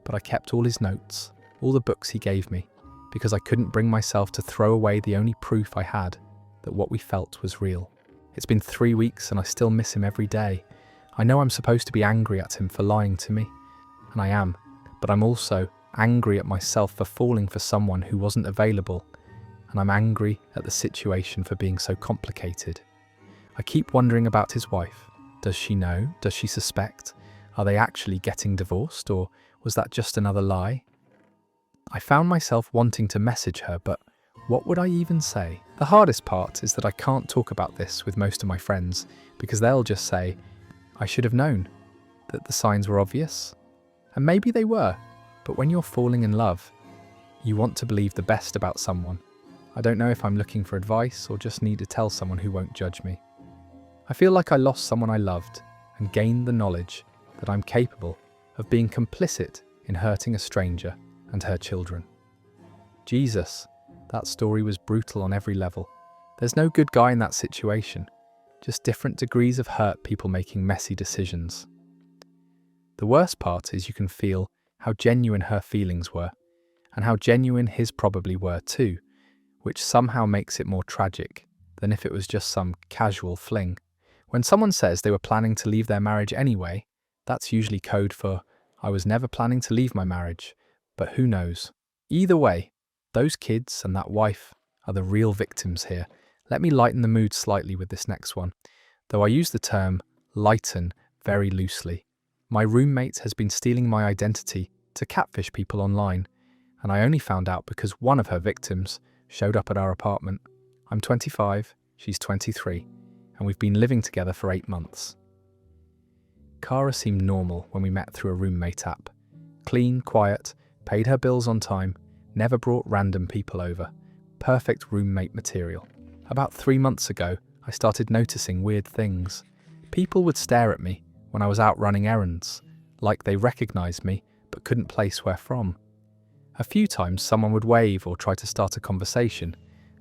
But I kept all his notes, all the books he gave me, because I couldn't bring myself to throw away the only proof I had that what we felt was real. It's been 3 weeks and I still miss him every day. I know I'm supposed to be angry at him for lying to me, and I am, but I'm also angry at myself for falling for someone who wasn't available, and I'm angry at the situation for being so complicated. I keep wondering about his wife. Does she know? Does she suspect? Are they actually getting divorced, or was that just another lie? I found myself wanting to message her, but what would I even say? The hardest part is that I can't talk about this with most of my friends because they'll just say, I should have known, that the signs were obvious. And maybe they were, but when you're falling in love, you want to believe the best about someone. I don't know if I'm looking for advice or just need to tell someone who won't judge me. I feel like I lost someone I loved and gained the knowledge that I'm capable of being complicit in hurting a stranger and her children. Jesus, that story was brutal on every level. There's no good guy in that situation, just different degrees of hurt people making messy decisions. The worst part is you can feel how genuine her feelings were, and how genuine his probably were too, which somehow makes it more tragic than if it was just some casual fling. When someone says they were planning to leave their marriage anyway, that's usually code for, I was never planning to leave my marriage, but who knows. Either way, those kids and that wife are the real victims here. Let me lighten the mood slightly with this next one, though I use the term lighten very loosely. My roommate has been stealing my identity to catfish people online, and I only found out because one of her victims showed up at our apartment. I'm 25, she's 23, and we've been living together for 8 months. Cara seemed normal when we met through a roommate app. Clean, quiet, paid her bills on time, never brought random people over. Perfect roommate material. About 3 months ago, I started noticing weird things. People would stare at me when I was out running errands, like they recognized me but couldn't place where from. A few times someone would wave or try to start a conversation,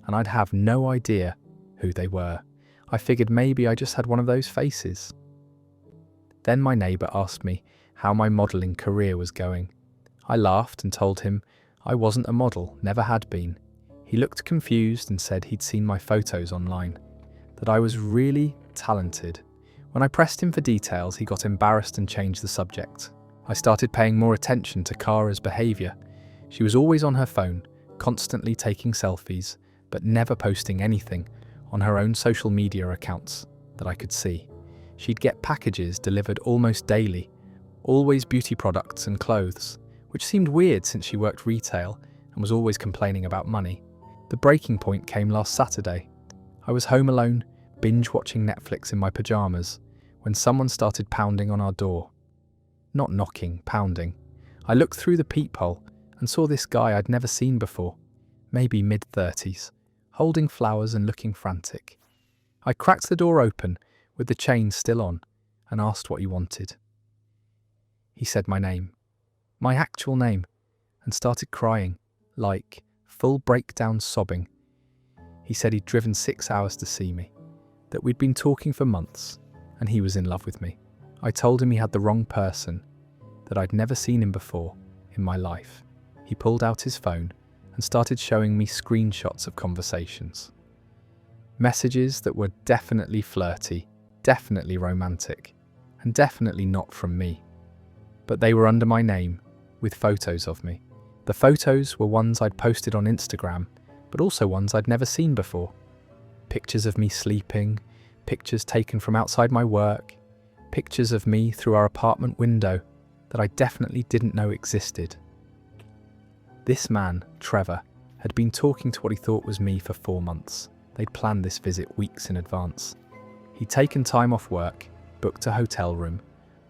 and I'd have no idea who they were. I figured maybe I just had one of those faces. Then my neighbour asked me how my modelling career was going. I laughed and told him I wasn't a model, never had been. He looked confused and said he'd seen my photos online, that I was really talented. When I pressed him for details, he got embarrassed and changed the subject. I started paying more attention to Cara's behaviour. She was always on her phone, constantly taking selfies, but never posting anything on her own social media accounts that I could see. She'd get packages delivered almost daily, always beauty products and clothes, which seemed weird since she worked retail and was always complaining about money. The breaking point came last Saturday. I was home alone, binge-watching Netflix in my pyjamas, when someone started pounding on our door. Not knocking, pounding. I looked through the peephole and saw this guy I'd never seen before, maybe mid-30s, holding flowers and looking frantic. I cracked the door open, with the chain still on, and asked what he wanted. He said my name, my actual name, and started crying, like full breakdown sobbing. He said he'd driven 6 hours to see me, that we'd been talking for months, and he was in love with me. I told him he had the wrong person, that I'd never seen him before in my life. He pulled out his phone and started showing me screenshots of conversations. Messages that were definitely flirty, definitely romantic, and definitely not from me. But they were under my name, with photos of me. The photos were ones I'd posted on Instagram, but also ones I'd never seen before. Pictures of me sleeping, pictures taken from outside my work, pictures of me through our apartment window that I definitely didn't know existed. This man, Trevor, had been talking to what he thought was me for 4 months. They'd planned this visit weeks in advance. He'd taken time off work, booked a hotel room,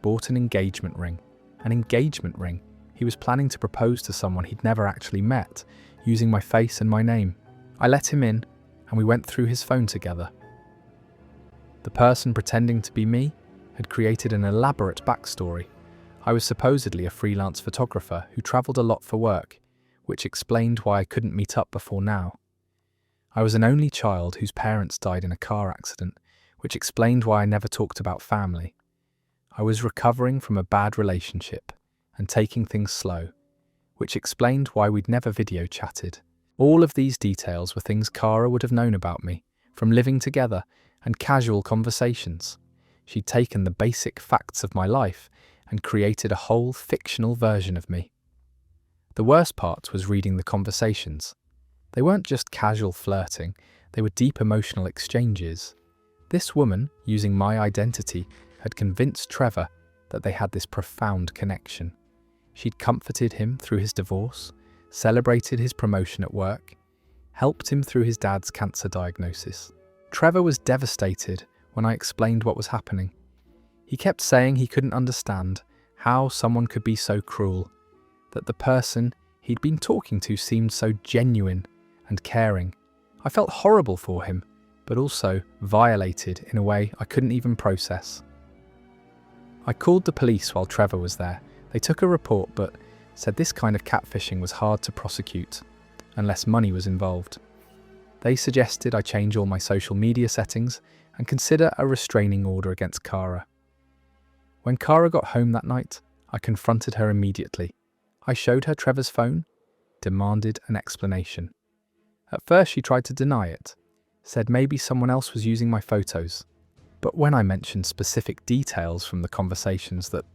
bought an engagement ring. An engagement ring. He was planning to propose to someone he'd never actually met, using my face and my name. I let him in, and we went through his phone together. The person pretending to be me had created an elaborate backstory. I was supposedly a freelance photographer who travelled a lot for work, which explained why I couldn't meet up before now. I was an only child whose parents died in a car accident, which explained why I never talked about family. I was recovering from a bad relationship and taking things slow, which explained why we'd never video chatted. All of these details were things Cara would have known about me, from living together and casual conversations. She'd taken the basic facts of my life and created a whole fictional version of me. The worst part was reading the conversations. They weren't just casual flirting, they were deep emotional exchanges. This woman, using my identity, had convinced Trevor that they had this profound connection. She'd comforted him through his divorce, celebrated his promotion at work, helped him through his dad's cancer diagnosis. Trevor was devastated when I explained what was happening. He kept saying he couldn't understand how someone could be so cruel, that the person he'd been talking to seemed so genuine and caring. I felt horrible for him, but also violated in a way I couldn't even process. I called the police while Trevor was there. They took a report but said this kind of catfishing was hard to prosecute unless money was involved. They suggested I change all my social media settings and consider a restraining order against Cara. When Cara got home that night, I confronted her immediately. I showed her Trevor's phone, demanded an explanation. At first she tried to deny it, said maybe someone else was using my photos. But when I mentioned specific details from the conversations that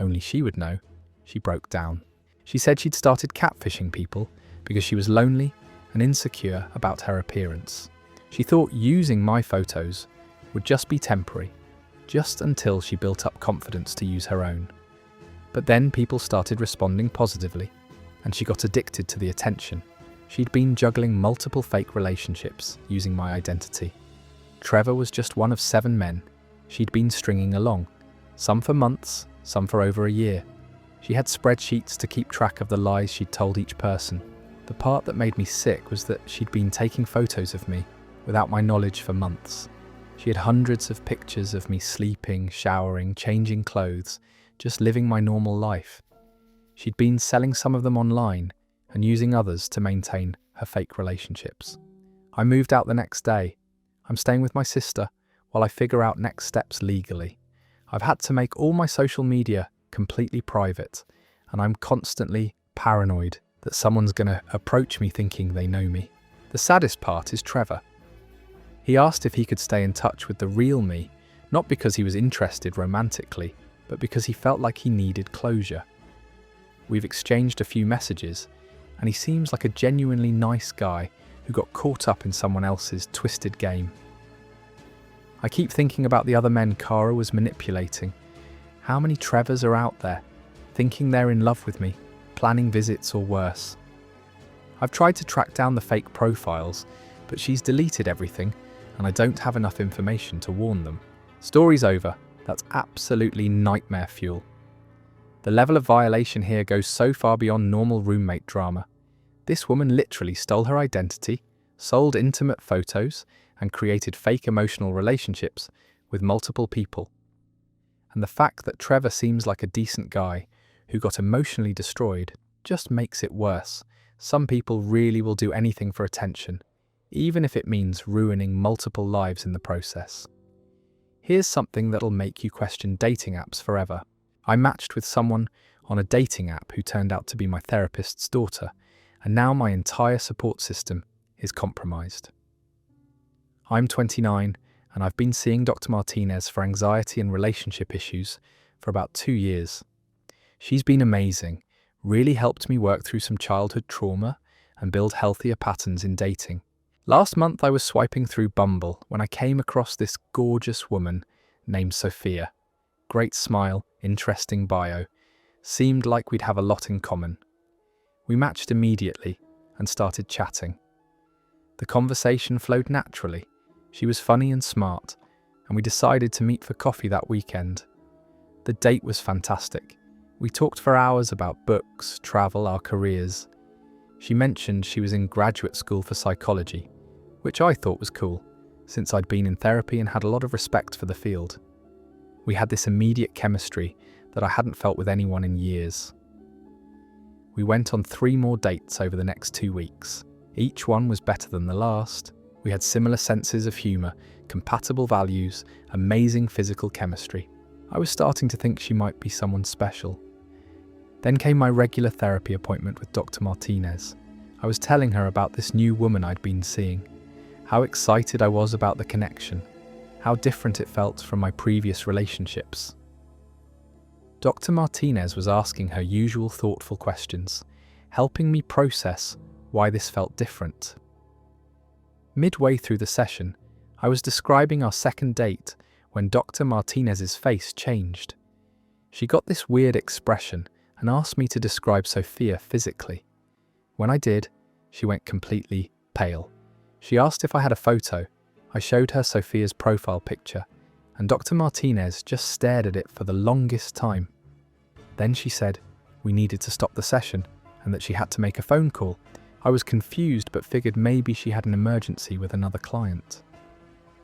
only she would know, she broke down. She said she'd started catfishing people because she was lonely and insecure about her appearance. She thought using my photos would just be temporary, just until she built up confidence to use her own. But then people started responding positively, and she got addicted to the attention. She'd been juggling multiple fake relationships using my identity. Trevor was just one of 7 men she'd been stringing along, some for months, some for over a year. She had spreadsheets to keep track of the lies she'd told each person. The part that made me sick was that she'd been taking photos of me without my knowledge for months. She had hundreds of pictures of me sleeping, showering, changing clothes, just living my normal life. She'd been selling some of them online and using others to maintain her fake relationships. I moved out the next day. I'm staying with my sister while I figure out next steps legally. I've had to make all my social media completely private, and I'm constantly paranoid that someone's going to approach me thinking they know me. The saddest part is Trevor. He asked if he could stay in touch with the real me, not because he was interested romantically, but because he felt like he needed closure. We've exchanged a few messages, and he seems like a genuinely nice guy who got caught up in someone else's twisted game. I keep thinking about the other men Cara was manipulating. How many Trevors are out there, thinking they're in love with me, planning visits or worse? I've tried to track down the fake profiles, but she's deleted everything, and I don't have enough information to warn them. Story's over. That's absolutely nightmare fuel. The level of violation here goes so far beyond normal roommate drama. This woman literally stole her identity, sold intimate photos, and created fake emotional relationships with multiple people. And the fact that Trevor seems like a decent guy who got emotionally destroyed just makes it worse. Some people really will do anything for attention, even if it means ruining multiple lives in the process. Here's something that'll make you question dating apps forever. I matched with someone on a dating app who turned out to be my therapist's daughter, and now my entire support system is compromised. I'm 29, and I've been seeing Dr. Martinez for anxiety and relationship issues for about 2 years. She's been amazing, really helped me work through some childhood trauma and build healthier patterns in dating. Last month I was swiping through Bumble when I came across this gorgeous woman named Sophia. Great smile, interesting bio. Seemed like we'd have a lot in common. We matched immediately and started chatting. The conversation flowed naturally. She was funny and smart, and we decided to meet for coffee that weekend. The date was fantastic. We talked for hours about books, travel, our careers. She mentioned she was in graduate school for psychology, which I thought was cool, since I'd been in therapy and had a lot of respect for the field. We had this immediate chemistry that I hadn't felt with anyone in years. We went on 3 more dates over the next 2 weeks. Each one was better than the last. We had similar senses of humour, compatible values, amazing physical chemistry. I was starting to think she might be someone special. Then came my regular therapy appointment with Dr. Martinez. I was telling her about this new woman I'd been seeing, how excited I was about the connection, how different it felt from my previous relationships. Dr. Martinez was asking her usual thoughtful questions, helping me process why this felt different. Midway through the session, I was describing our second date when Dr. Martinez's face changed. She got this weird expression and asked me to describe Sophia physically. When I did, she went completely pale. She asked if I had a photo. I showed her Sophia's profile picture, and Dr. Martinez just stared at it for the longest time. Then she said we needed to stop the session and that she had to make a phone call. I was confused but figured maybe she had an emergency with another client.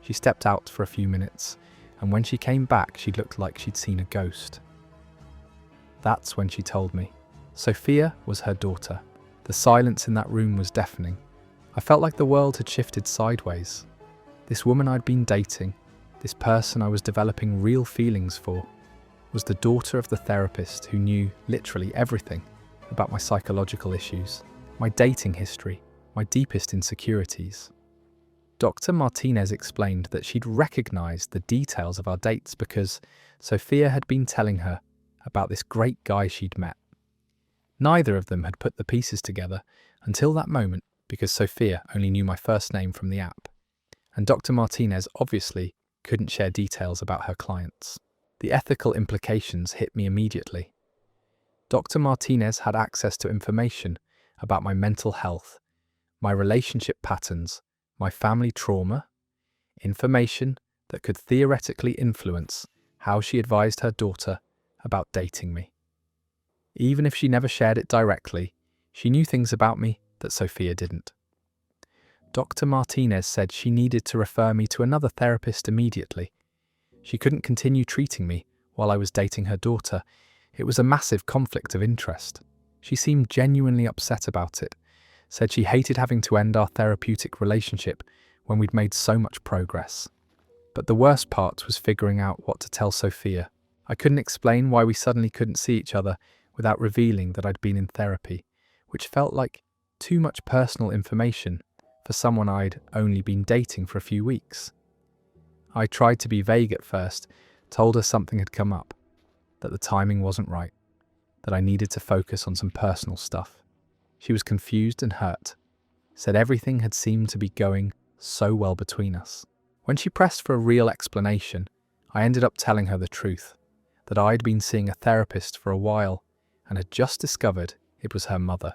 She stepped out for a few minutes, and when she came back, she looked like she'd seen a ghost. That's when she told me. Sophia was her daughter. The silence in that room was deafening. I felt like the world had shifted sideways. This woman I'd been dating, this person I was developing real feelings for, was the daughter of the therapist who knew literally everything about my psychological issues, my dating history, my deepest insecurities. Dr. Martinez explained that she'd recognized the details of our dates because Sophia had been telling her about this great guy she'd met. Neither of them had put the pieces together until that moment because Sophia only knew my first name from the app, and Dr. Martinez obviously couldn't share details about her clients. The ethical implications hit me immediately. Dr. Martinez had access to information about my mental health, my relationship patterns, my family trauma, information that could theoretically influence how she advised her daughter about dating me. Even if she never shared it directly, she knew things about me that Sophia didn't. Dr. Martinez said she needed to refer me to another therapist immediately. She couldn't continue treating me while I was dating her daughter. It was a massive conflict of interest. She seemed genuinely upset about it, said she hated having to end our therapeutic relationship when we'd made so much progress. But the worst part was figuring out what to tell Sophia. I couldn't explain why we suddenly couldn't see each other without revealing that I'd been in therapy, which felt like too much personal information for someone I'd only been dating for a few weeks. I tried to be vague at first, told her something had come up, that the timing wasn't right, that I needed to focus on some personal stuff. She was confused and hurt, said everything had seemed to be going so well between us. When she pressed for a real explanation, I ended up telling her the truth, that I'd been seeing a therapist for a while and had just discovered it was her mother.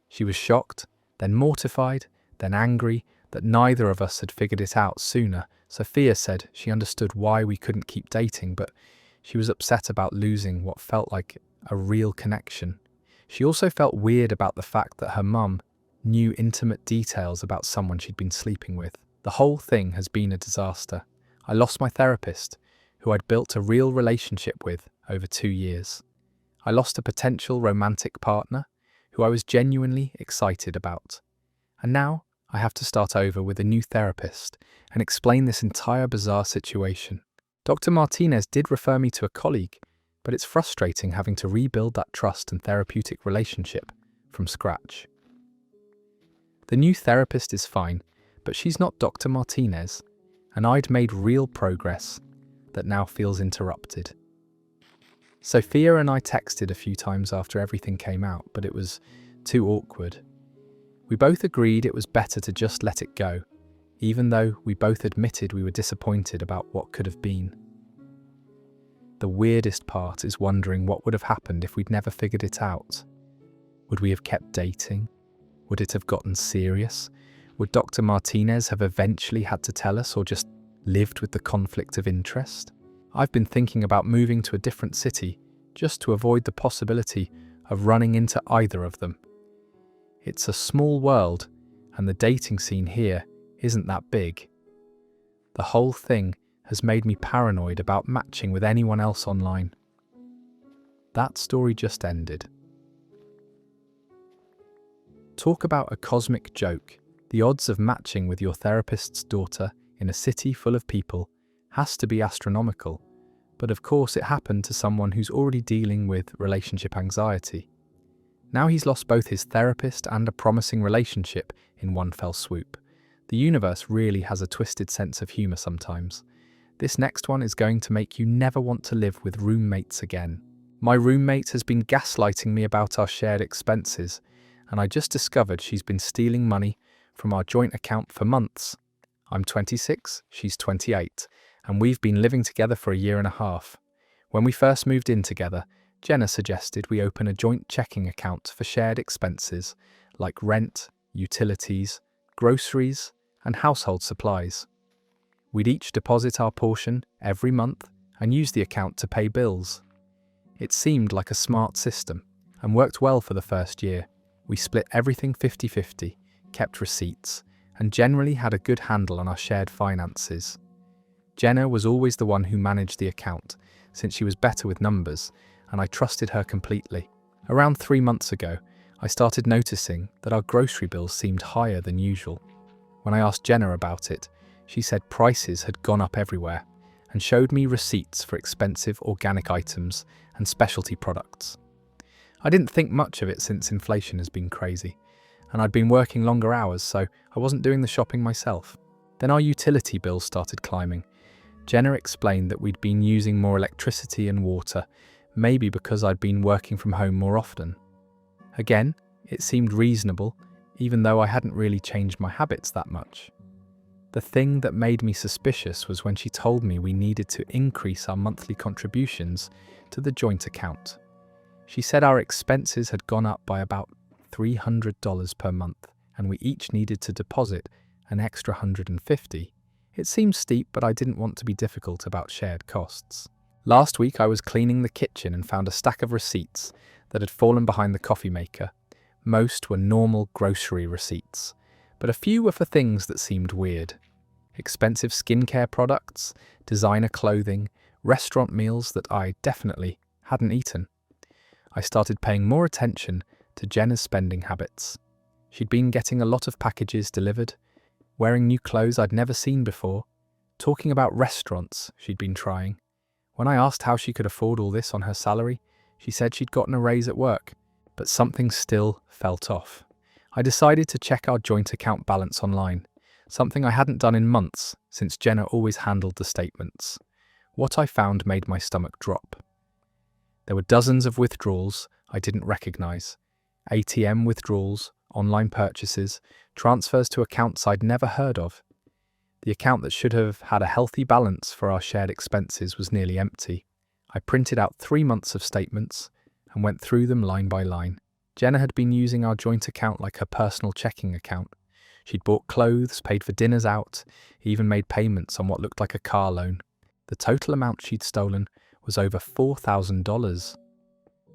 She was shocked, then mortified, then angry that neither of us had figured it out sooner. Sophia said she understood why we couldn't keep dating, but she was upset about losing what felt like a real connection. She also felt weird about the fact that her mum knew intimate details about someone she'd been sleeping with. The whole thing has been a disaster. I lost my therapist, who I'd built a real relationship with over 2 years. I lost a potential romantic partner, who I was genuinely excited about. And now I have to start over with a new therapist and explain this entire bizarre situation. Dr. Martinez did refer me to a colleague, but it's frustrating having to rebuild that trust and therapeutic relationship from scratch. The new therapist is fine, but she's not Dr. Martinez, and I'd made real progress that now feels interrupted. Sophia and I texted a few times after everything came out, but it was too awkward. We both agreed it was better to just let it go, even though we both admitted we were disappointed about what could have been. The weirdest part is wondering what would have happened if we'd never figured it out. Would we have kept dating? Would it have gotten serious? Would Dr. Martinez have eventually had to tell us or just lived with the conflict of interest? I've been thinking about moving to a different city just to avoid the possibility of running into either of them. It's a small world, and the dating scene here isn't that big. The whole thing has made me paranoid about matching with anyone else online. That story just ended. Talk about a cosmic joke. The odds of matching with your therapist's daughter in a city full of people has to be astronomical, but of course it happened to someone who's already dealing with relationship anxiety. Now he's lost both his therapist and a promising relationship in one fell swoop. The universe really has a twisted sense of humour sometimes. This next one is going to make you never want to live with roommates again. My roommate has been gaslighting me about our shared expenses, and I just discovered she's been stealing money from our joint account for months. I'm 26, she's 28, and we've been living together for a year and a half. When we first moved in together, Jenna suggested we open a joint checking account for shared expenses like rent, utilities, groceries, and household supplies. We'd each deposit our portion every month and use the account to pay bills. It seemed like a smart system and worked well for the first year. We split everything 50-50, kept receipts, and generally had a good handle on our shared finances. Jenna was always the one who managed the account, since she was better with numbers, and I trusted her completely. Around 3 months ago, I started noticing that our grocery bills seemed higher than usual. When I asked Jenna about it, she said prices had gone up everywhere, and showed me receipts for expensive organic items and specialty products. I didn't think much of it since inflation has been crazy, and I'd been working longer hours, so I wasn't doing the shopping myself. Then our utility bills started climbing. Jenna explained that we'd been using more electricity and water, maybe because I'd been working from home more often. Again, it seemed reasonable, even though I hadn't really changed my habits that much. The thing that made me suspicious was when she told me we needed to increase our monthly contributions to the joint account. She said our expenses had gone up by about $300 per month, and we each needed to deposit an extra $150. It seemed steep, but I didn't want to be difficult about shared costs. Last week I was cleaning the kitchen and found a stack of receipts that had fallen behind the coffee maker. Most were normal grocery receipts, but a few were for things that seemed weird. Expensive skincare products, designer clothing, restaurant meals that I definitely hadn't eaten. I started paying more attention to Jenna's spending habits. She'd been getting a lot of packages delivered, wearing new clothes I'd never seen before, talking about restaurants she'd been trying. When I asked how she could afford all this on her salary, she said she'd gotten a raise at work, but something still felt off. I decided to check our joint account balance online, something I hadn't done in months since Jenna always handled the statements. What I found made my stomach drop. There were dozens of withdrawals I didn't recognize. ATM withdrawals, online purchases, transfers to accounts I'd never heard of. The account that should have had a healthy balance for our shared expenses was nearly empty. I printed out 3 months of statements and went through them line by line. Jenna had been using our joint account like her personal checking account. She'd bought clothes, paid for dinners out, even made payments on what looked like a car loan. The total amount she'd stolen was over $4,000.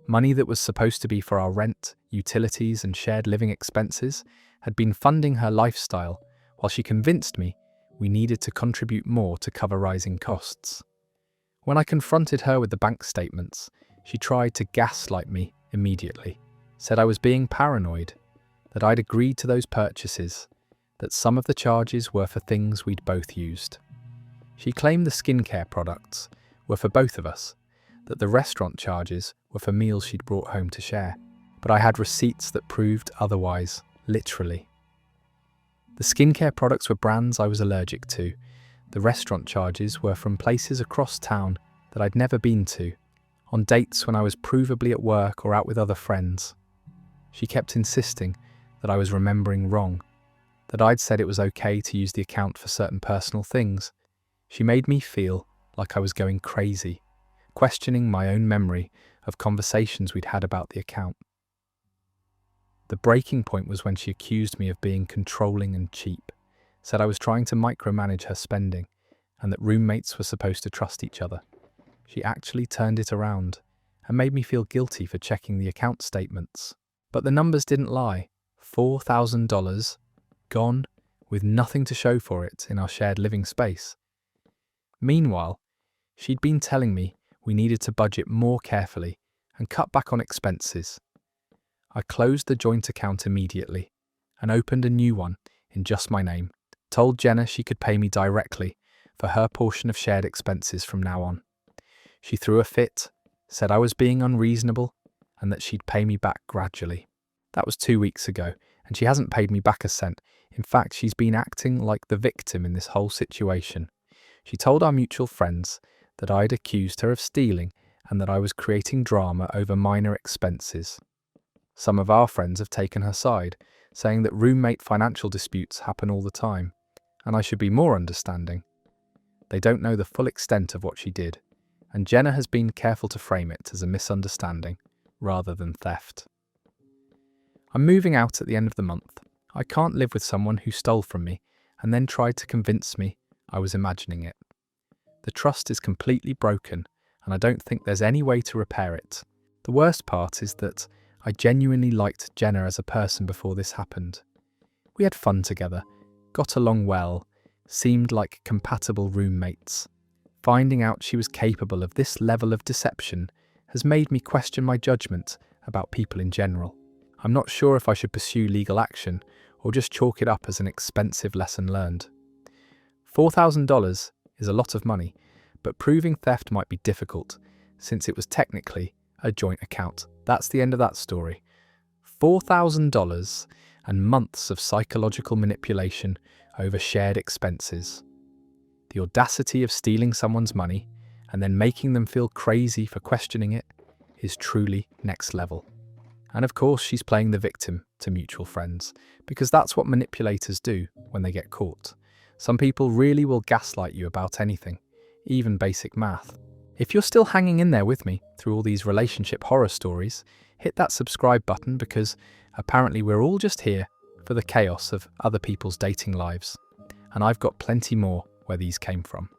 Money that was supposed to be for our rent, utilities, and shared living expenses had been funding her lifestyle, while she convinced me we needed to contribute more to cover rising costs. When I confronted her with the bank statements, she tried to gaslight me immediately. Said I was being paranoid, that I'd agreed to those purchases, that some of the charges were for things we'd both used. She claimed the skincare products were for both of us, that the restaurant charges were for meals she'd brought home to share, but I had receipts that proved otherwise, literally. The skincare products were brands I was allergic to. The restaurant charges were from places across town that I'd never been to, on dates when I was provably at work or out with other friends. She kept insisting that I was remembering wrong, that I'd said it was okay to use the account for certain personal things. She made me feel like I was going crazy, questioning my own memory of conversations we'd had about the account. The breaking point was when she accused me of being controlling and cheap, said I was trying to micromanage her spending, and that roommates were supposed to trust each other. She actually turned it around and made me feel guilty for checking the account statements. But the numbers didn't lie. $4,000 gone with nothing to show for it in our shared living space. Meanwhile, she'd been telling me we needed to budget more carefully and cut back on expenses. I closed the joint account immediately and opened a new one in just my name, told Jenna she could pay me directly for her portion of shared expenses from now on. She threw a fit, said I was being unreasonable, and that she'd pay me back gradually. That was 2 weeks ago, and she hasn't paid me back a cent. In fact, she's been acting like the victim in this whole situation. She told our mutual friends that I'd accused her of stealing and that I was creating drama over minor expenses. Some of our friends have taken her side, saying that roommate financial disputes happen all the time, and I should be more understanding. They don't know the full extent of what she did, and Jenna has been careful to frame it as a misunderstanding rather than theft. I'm moving out at the end of the month. I can't live with someone who stole from me and then tried to convince me I was imagining it. The trust is completely broken, and I don't think there's any way to repair it. The worst part is that I genuinely liked Jenna as a person before this happened. We had fun together, got along well, seemed like compatible roommates. Finding out she was capable of this level of deception has made me question my judgment about people in general. I'm not sure if I should pursue legal action or just chalk it up as an expensive lesson learned. $4,000 is a lot of money, but proving theft might be difficult since it was technically a joint account. That's the end of that story. $4,000 and months of psychological manipulation over shared expenses. The audacity of stealing someone's money and then making them feel crazy for questioning it is truly next level. And of course, she's playing the victim to mutual friends, because that's what manipulators do when they get caught. Some people really will gaslight you about anything, even basic math. If you're still hanging in there with me through all these relationship horror stories, hit that subscribe button, because apparently we're all just here for the chaos of other people's dating lives. And I've got plenty more where these came from.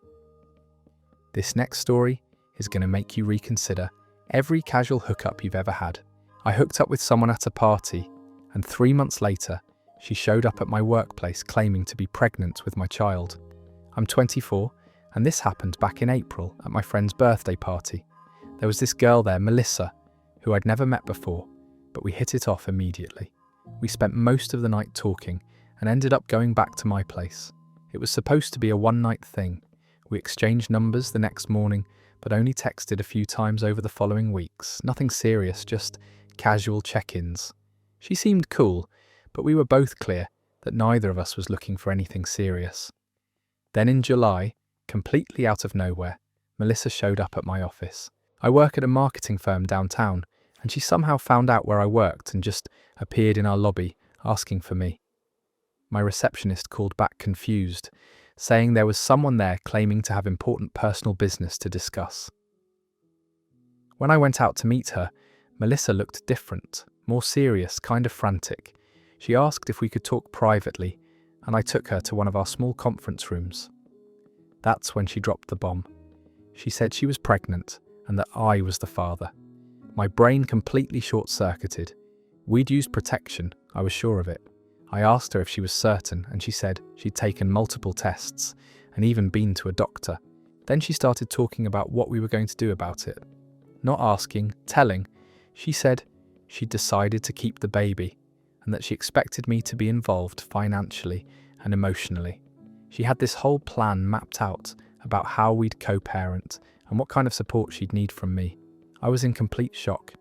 This next story is going to make you reconsider every casual hookup you've ever had. I hooked up with someone at a party, and 3 months later, she showed up at my workplace claiming to be pregnant with my child. I'm 24, and this happened back in April at my friend's birthday party. There was this girl there, Melissa, who I'd never met before, but we hit it off immediately. We spent most of the night talking and ended up going back to my place. It was supposed to be a one-night thing. We exchanged numbers the next morning, but only texted a few times over the following weeks. Nothing serious, just casual check-ins. She seemed cool, but we were both clear that neither of us was looking for anything serious. Then in July, completely out of nowhere, Melissa showed up at my office. I work at a marketing firm downtown, and she somehow found out where I worked and just appeared in our lobby asking for me. My receptionist called back confused, saying there was someone there claiming to have important personal business to discuss. When I went out to meet her, Melissa looked different, more serious, kind of frantic. She asked if we could talk privately, and I took her to one of our small conference rooms. That's when she dropped the bomb. She said she was pregnant and that I was the father. My brain completely short-circuited. We'd used protection, I was sure of it. I asked her if she was certain, and she said she'd taken multiple tests and even been to a doctor. Then she started talking about what we were going to do about it. Not asking, telling. She said she'd decided to keep the baby and that she expected me to be involved financially and emotionally. She had this whole plan mapped out about how we'd co-parent and what kind of support she'd need from me. I was in complete shock.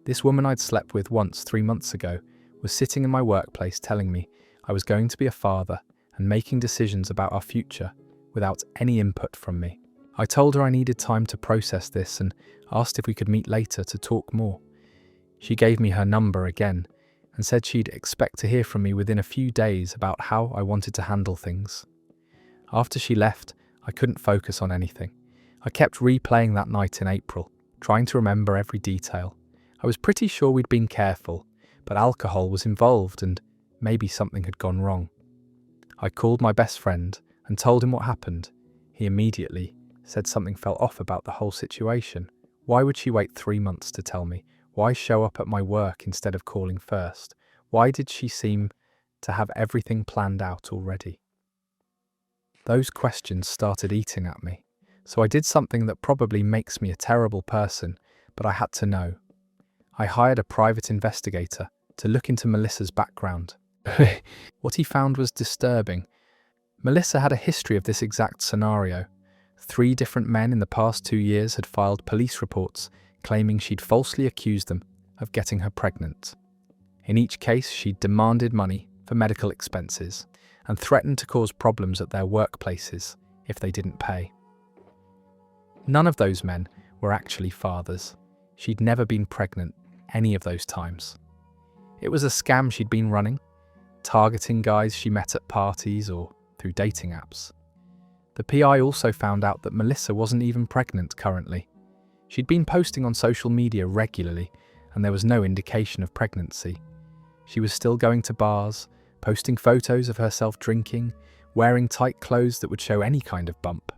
This woman I'd slept with once 3 months ago was sitting in my workplace telling me I was going to be a father and making decisions about our future without any input from me. I told her I needed time to process this and asked if we could meet later to talk more. She gave me her number again and said she'd expect to hear from me within a few days about how I wanted to handle things. After she left, I couldn't focus on anything. I kept replaying that night in April, trying to remember every detail. I was pretty sure we'd been careful, but alcohol was involved and maybe something had gone wrong. I called my best friend and told him what happened. He immediately said something felt off about the whole situation. Why would she wait 3 months to tell me? Why show up at my work instead of calling first? Why did she seem to have everything planned out already? Those questions started eating at me. So I did something that probably makes me a terrible person, but I had to know. I hired a private investigator to look into Melissa's background. What he found was disturbing. Melissa had a history of this exact scenario. 3 different men in the past 2 years had filed police reports claiming she'd falsely accused them of getting her pregnant. In each case, she'd demanded money for medical expenses and threatened to cause problems at their workplaces if they didn't pay. None of those men were actually fathers. She'd never been pregnant any of those times. It was a scam she'd been running, targeting guys she met at parties or through dating apps. The PI also found out that Melissa wasn't even pregnant currently. She'd been posting on social media regularly, and there was no indication of pregnancy. She was still going to bars, posting photos of herself drinking, wearing tight clothes that would show any kind of bump.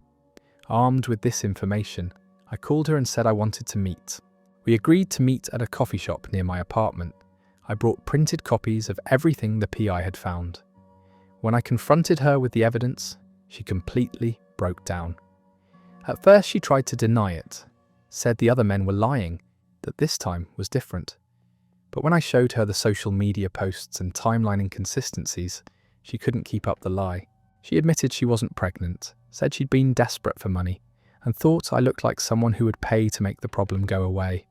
Armed with this information, I called her and said I wanted to meet. We agreed to meet at a coffee shop near my apartment. I brought printed copies of everything the PI had found. When I confronted her with the evidence, she completely broke down. At first she tried to deny it, said the other men were lying, that this time was different. But when I showed her the social media posts and timeline inconsistencies, she couldn't keep up the lie. She admitted she wasn't pregnant, said she'd been desperate for money, and thought I looked like someone who would pay to make the problem go away.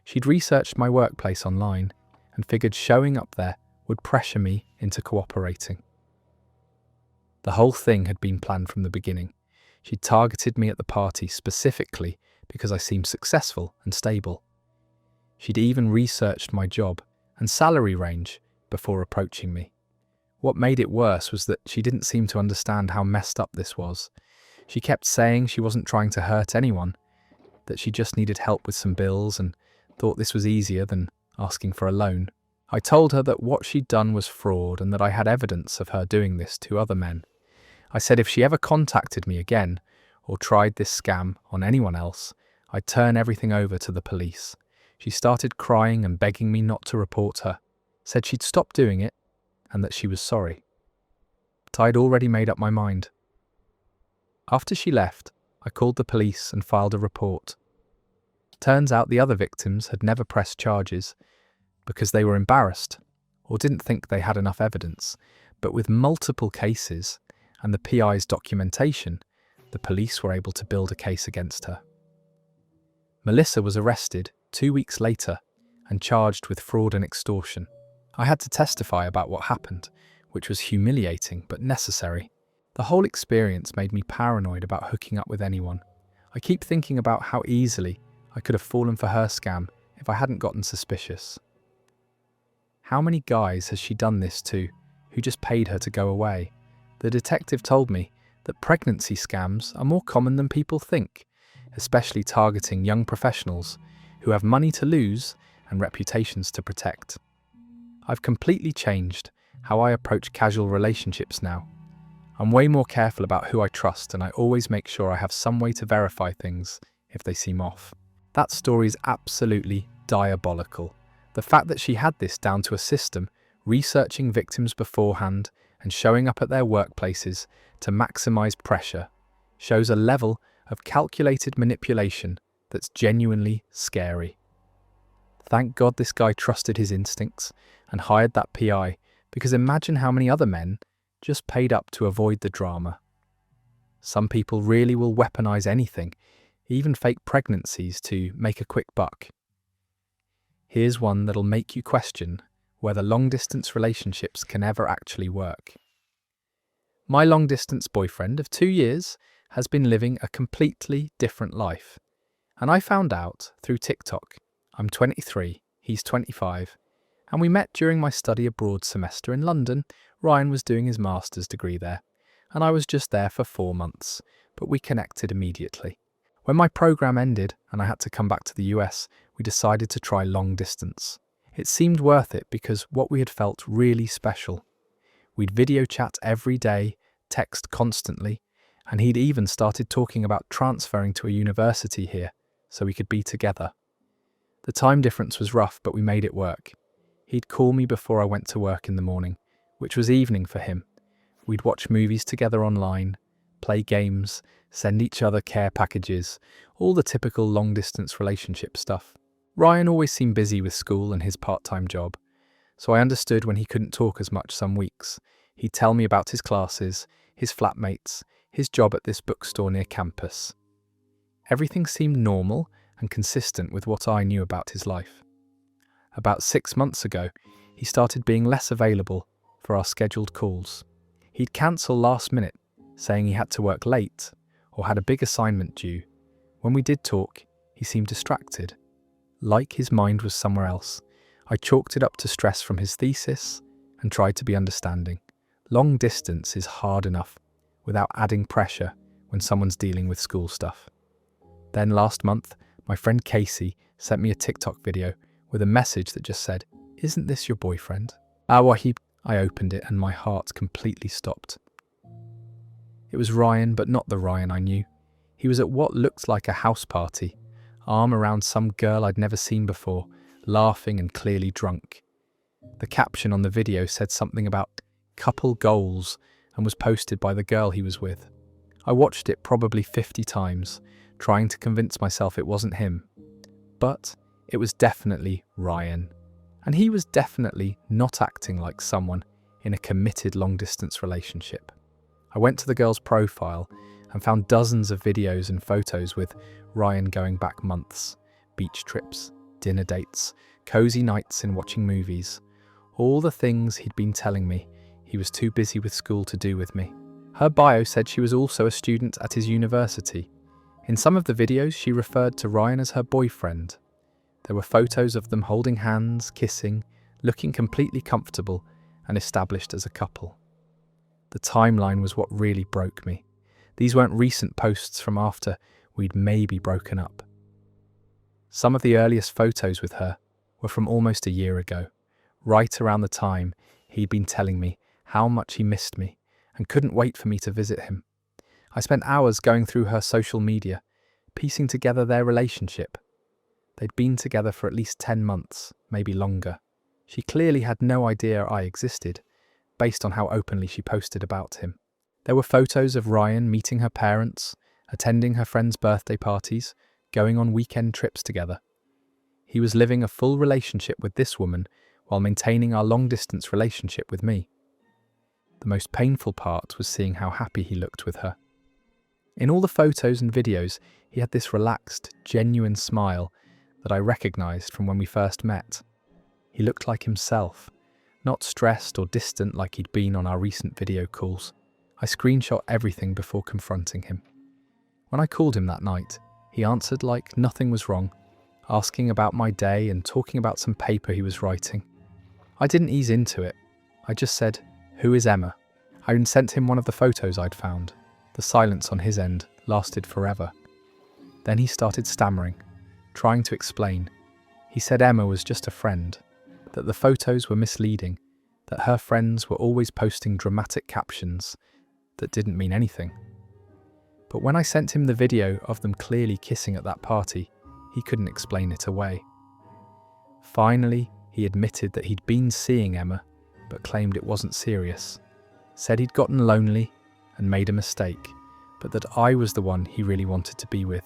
She'd researched my workplace online and figured showing up there would pressure me into cooperating. The whole thing had been planned from the beginning. She'd targeted me at the party specifically because I seemed successful and stable. She'd even researched my job and salary range before approaching me. What made it worse was that she didn't seem to understand how messed up this was. She kept saying she wasn't trying to hurt anyone, that she just needed help with some bills and thought this was easier than asking for a loan. I told her that what she'd done was fraud and that I had evidence of her doing this to other men. I said if she ever contacted me again or tried this scam on anyone else, I'd turn everything over to the police. She started crying and begging me not to report her, said she'd stop doing it and that she was sorry. But I'd already made up my mind. After she left, I called the police and filed a report. Turns out the other victims had never pressed charges because they were embarrassed or didn't think they had enough evidence, but with multiple cases and the PI's documentation, the police were able to build a case against her. Melissa was arrested 2 weeks later and charged with fraud and extortion. I had to testify about what happened, which was humiliating but necessary. The whole experience made me paranoid about hooking up with anyone. I keep thinking about how easily I could have fallen for her scam if I hadn't gotten suspicious. How many guys has she done this to who just paid her to go away? The detective told me that pregnancy scams are more common than people think, especially targeting young professionals who have money to lose and reputations to protect. I've completely changed how I approach casual relationships now. I'm way more careful about who I trust, and I always make sure I have some way to verify things if they seem off. That story is absolutely diabolical. The fact that she had this down to a system, researching victims beforehand and showing up at their workplaces to maximize pressure, shows a level of calculated manipulation that's genuinely scary. Thank God this guy trusted his instincts and hired that PI, because imagine how many other men just paid up to avoid the drama. Some people really will weaponize anything, even fake pregnancies, to make a quick buck. Here's one that'll make you question whether long-distance relationships can ever actually work. My long-distance boyfriend of 2 years has been living a completely different life, and I found out through TikTok. I'm 23, he's 25, and we met during my study abroad semester in London. Ryan was doing his master's degree there, and I was just there for 4 months, but we connected immediately. When my program ended and I had to come back to the US, we decided to try long distance. It seemed worth it because what we had felt really special. We'd video chat every day, text constantly, and he'd even started talking about transferring to a university here so we could be together. The time difference was rough, but we made it work. He'd call me before I went to work in the morning, which was evening for him. We'd watch movies together online, play games, send each other care packages, all the typical long-distance relationship stuff. Ryan always seemed busy with school and his part-time job, so I understood when he couldn't talk as much some weeks. He'd tell me about his classes, his flatmates, his job at this bookstore near campus. Everything seemed normal and consistent with what I knew about his life. About 6 months ago, he started being less available for our scheduled calls. He'd cancel last minute, saying he had to work late or had a big assignment due. When we did talk, He seemed distracted, like his mind was somewhere else. I chalked it up to stress from his thesis and tried to be understanding. Long distance is hard enough without adding pressure when someone's dealing with school stuff. Then last month, my friend Casey sent me a TikTok video with a message that just said, "Isn't this your boyfriend?" Wahib. I opened it and my heart completely stopped. It was Ryan, but not the Ryan I knew. He was at what looked like a house party, arm around some girl I'd never seen before, laughing and clearly drunk. The caption on the video said something about couple goals and was posted by the girl he was with. I watched it probably 50 times, trying to convince myself it wasn't him. But it was definitely Ryan. And he was definitely not acting like someone in a committed long-distance relationship. I went to the girl's profile and found dozens of videos and photos with Ryan going back months, beach trips, dinner dates, cozy nights in watching movies, all the things he'd been telling me he was too busy with school to do with me. Her bio said she was also a student at his university. In some of the videos, she referred to Ryan as her boyfriend. There were photos of them holding hands, kissing, looking completely comfortable and established as a couple. The timeline was what really broke me. These weren't recent posts from after we'd maybe broken up. Some of the earliest photos with her were from almost a year ago, right around the time he'd been telling me how much he missed me and couldn't wait for me to visit him. I spent hours going through her social media, piecing together their relationship. They'd been together for at least 10 months, maybe longer. She clearly had no idea I existed, based on how openly she posted about him. There were photos of Ryan meeting her parents, attending her friends' birthday parties, going on weekend trips together. He was living a full relationship with this woman while maintaining our long-distance relationship with me. The most painful part was seeing how happy he looked with her. In all the photos and videos, he had this relaxed, genuine smile that I recognized from when we first met. He looked like himself, not stressed or distant like he'd been on our recent video calls. I screenshot everything before confronting him. When I called him that night, he answered like nothing was wrong, asking about my day and talking about some paper he was writing. I didn't ease into it. I just said, "Who is Emma?" I then sent him one of the photos I'd found. The silence on his end lasted forever. Then he started stammering, trying to explain. He said Emma was just a friend, that the photos were misleading, that her friends were always posting dramatic captions that didn't mean anything. But when I sent him the video of them clearly kissing at that party, he couldn't explain it away. Finally, he admitted that he'd been seeing Emma, but claimed it wasn't serious. Said he'd gotten lonely and made a mistake, but that I was the one he really wanted to be with.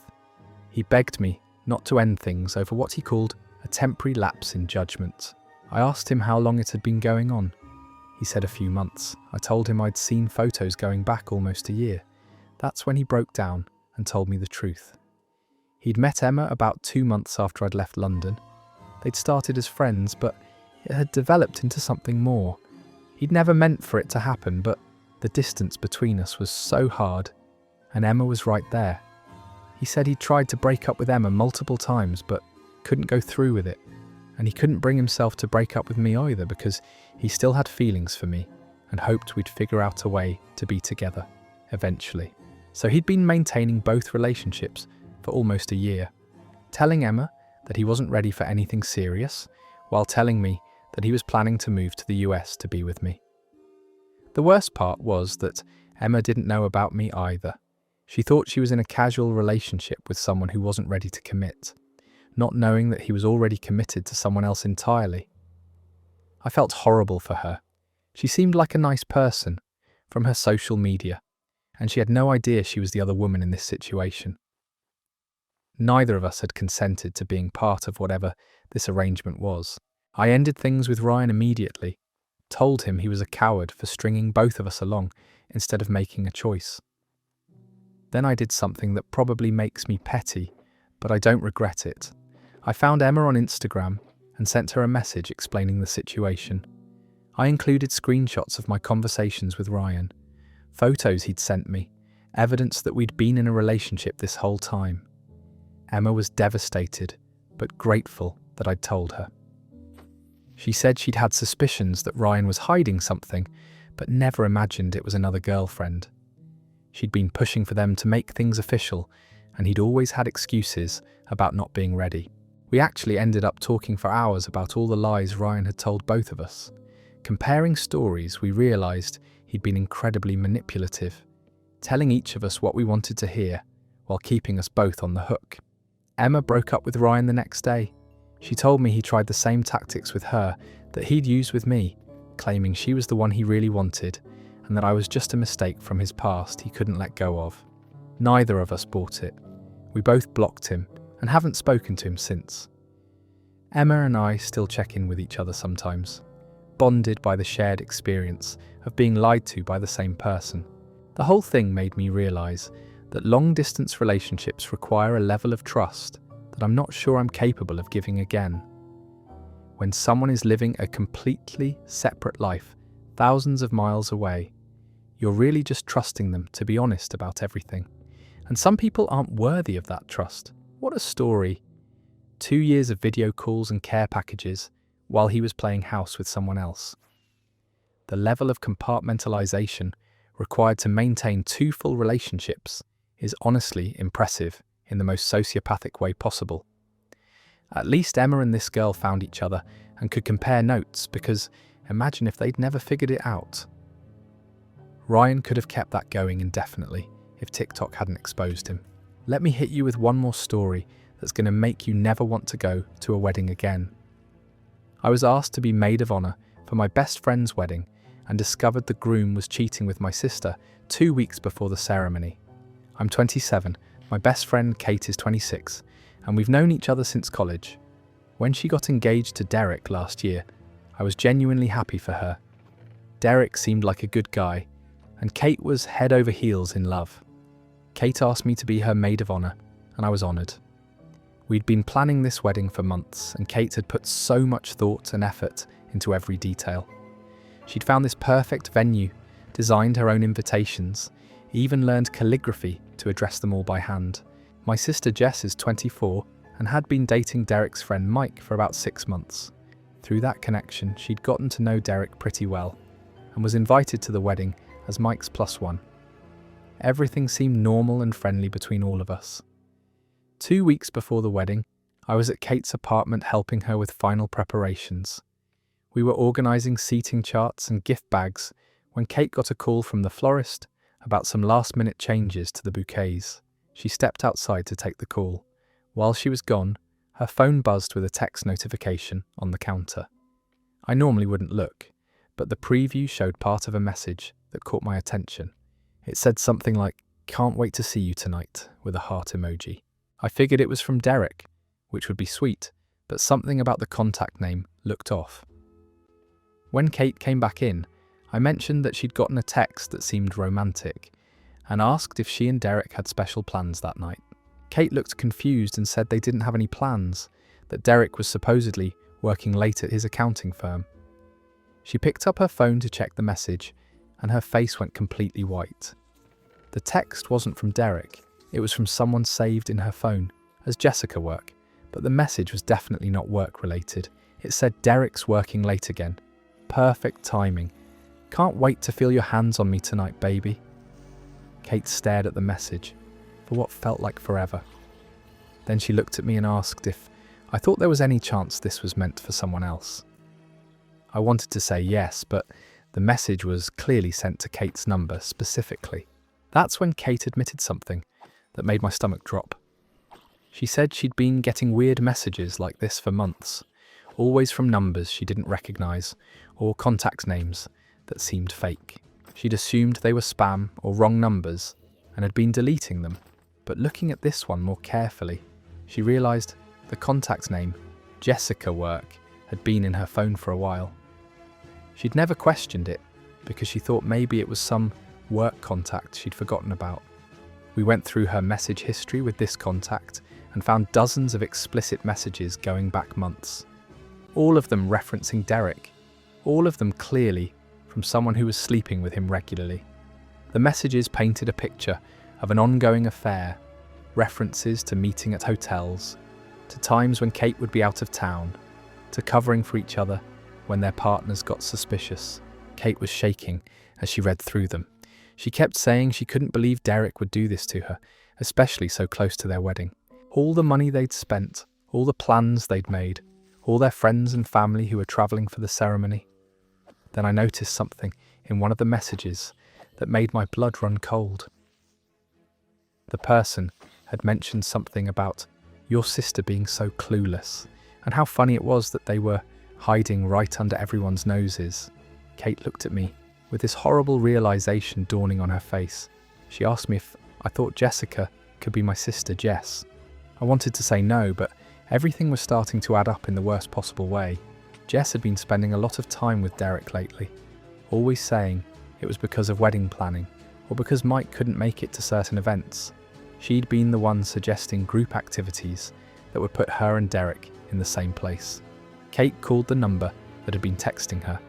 He begged me not to end things over what he called a temporary lapse in judgment. I asked him how long it had been going on. He said a few months. I told him I'd seen photos going back almost a year. That's when he broke down and told me the truth. He'd met Emma about 2 months after I'd left London. They'd started as friends, but it had developed into something more. He'd never meant for it to happen, but the distance between us was so hard, and Emma was right there. He said he'd tried to break up with Emma multiple times, but couldn't go through with it. And he couldn't bring himself to break up with me either because he still had feelings for me and hoped we'd figure out a way to be together, eventually. So he'd been maintaining both relationships for almost a year, telling Emma that he wasn't ready for anything serious, while telling me that he was planning to move to the US to be with me. The worst part was that Emma didn't know about me either. She thought she was in a casual relationship with someone who wasn't ready to commit, not knowing that he was already committed to someone else entirely. I felt horrible for her. She seemed like a nice person from her social media, and she had no idea she was the other woman in this situation. Neither of us had consented to being part of whatever this arrangement was. I ended things with Ryan immediately, told him he was a coward for stringing both of us along instead of making a choice. Then I did something that probably makes me petty, but I don't regret it. I found Emma on Instagram and sent her a message explaining the situation. I included screenshots of my conversations with Ryan, photos he'd sent me, evidence that we'd been in a relationship this whole time. Emma was devastated, but grateful that I'd told her. She said she'd had suspicions that Ryan was hiding something, but never imagined it was another girlfriend. She'd been pushing for them to make things official, and he'd always had excuses about not being ready. We actually ended up talking for hours about all the lies Ryan had told both of us. Comparing stories, we realised he'd been incredibly manipulative, telling each of us what we wanted to hear, while keeping us both on the hook. Emma broke up with Ryan the next day. She told me he tried the same tactics with her that he'd used with me, claiming she was the one he really wanted, and that I was just a mistake from his past he couldn't let go of. Neither of us bought it. We both blocked him, and haven't spoken to him since. Emma and I still check in with each other sometimes, bonded by the shared experience of being lied to by the same person. The whole thing made me realise that long-distance relationships require a level of trust that I'm not sure I'm capable of giving again. When someone is living a completely separate life, thousands of miles away, you're really just trusting them to be honest about everything. And some people aren't worthy of that trust. What a story. 2 years of video calls and care packages while he was playing house with someone else. The level of compartmentalization required to maintain 2 full relationships is honestly impressive in the most sociopathic way possible. At least Emma and this girl found each other and could compare notes, because imagine if they'd never figured it out. Ryan could have kept that going indefinitely if TikTok hadn't exposed him. Let me hit you with one more story that's going to make you never want to go to a wedding again. I was asked to be maid of honour for my best friend's wedding and discovered the groom was cheating with my sister 2 weeks before the ceremony. I'm 27, my best friend Kate is 26, and we've known each other since college. When she got engaged to Derek last year, I was genuinely happy for her. Derek seemed like a good guy, and Kate was head over heels in love. Kate asked me to be her maid of honour, and I was honoured. We'd been planning this wedding for months, and Kate had put so much thought and effort into every detail. She'd found this perfect venue, designed her own invitations, even learned calligraphy to address them all by hand. My sister Jess is 24 and had been dating Derek's friend Mike for about 6 months. Through that connection, she'd gotten to know Derek pretty well, and was invited to the wedding as Mike's +1. Everything seemed normal and friendly between all of us. 2 weeks before the wedding, I was at Kate's apartment helping her with final preparations. We were organising seating charts and gift bags when Kate got a call from the florist about some last-minute changes to the bouquets. She stepped outside to take the call. While she was gone, her phone buzzed with a text notification on the counter. I normally wouldn't look, but the preview showed part of a message that caught my attention. It said something like, "Can't wait to see you tonight," with a heart emoji. I figured it was from Derek, which would be sweet, but something about the contact name looked off. When Kate came back in, I mentioned that she'd gotten a text that seemed romantic, and asked if she and Derek had special plans that night. Kate looked confused and said they didn't have any plans, that Derek was supposedly working late at his accounting firm. She picked up her phone to check the message, and her face went completely white. The text wasn't from Derek, it was from someone saved in her phone as Jessica work, but the message was definitely not work-related. It said, "Derek's working late again. Perfect timing. Can't wait to feel your hands on me tonight, baby." Kate stared at the message for what felt like forever. Then she looked at me and asked if I thought there was any chance this was meant for someone else. I wanted to say yes, but the message was clearly sent to Kate's number specifically. That's when Kate admitted something that made my stomach drop. She said she'd been getting weird messages like this for months, always from numbers she didn't recognise or contact names that seemed fake. She'd assumed they were spam or wrong numbers and had been deleting them, but looking at this one more carefully, she realised the contact name, Jessica Work, had been in her phone for a while. She'd never questioned it because she thought maybe it was some work contact she'd forgotten about. We went through her message history with this contact and found dozens of explicit messages going back months. All of them referencing Derek, all of them clearly from someone who was sleeping with him regularly. The messages painted a picture of an ongoing affair, references to meeting at hotels, to times when Kate would be out of town, to covering for each other when their partners got suspicious. Kate was shaking as she read through them. She kept saying she couldn't believe Derek would do this to her, especially so close to their wedding. All the money they'd spent, all the plans they'd made, all their friends and family who were travelling for the ceremony. Then I noticed something in one of the messages that made my blood run cold. The person had mentioned something about your sister being so clueless, and how funny it was that they were hiding right under everyone's noses. Kate looked at me with this horrible realization dawning on her face. She asked me if I thought Jessica could be my sister Jess. I wanted to say no, but everything was starting to add up in the worst possible way. Jess had been spending a lot of time with Derek lately, always saying it was because of wedding planning, or because Mike couldn't make it to certain events. She'd been the one suggesting group activities that would put her and Derek in the same place. Kate called the number that had been texting her.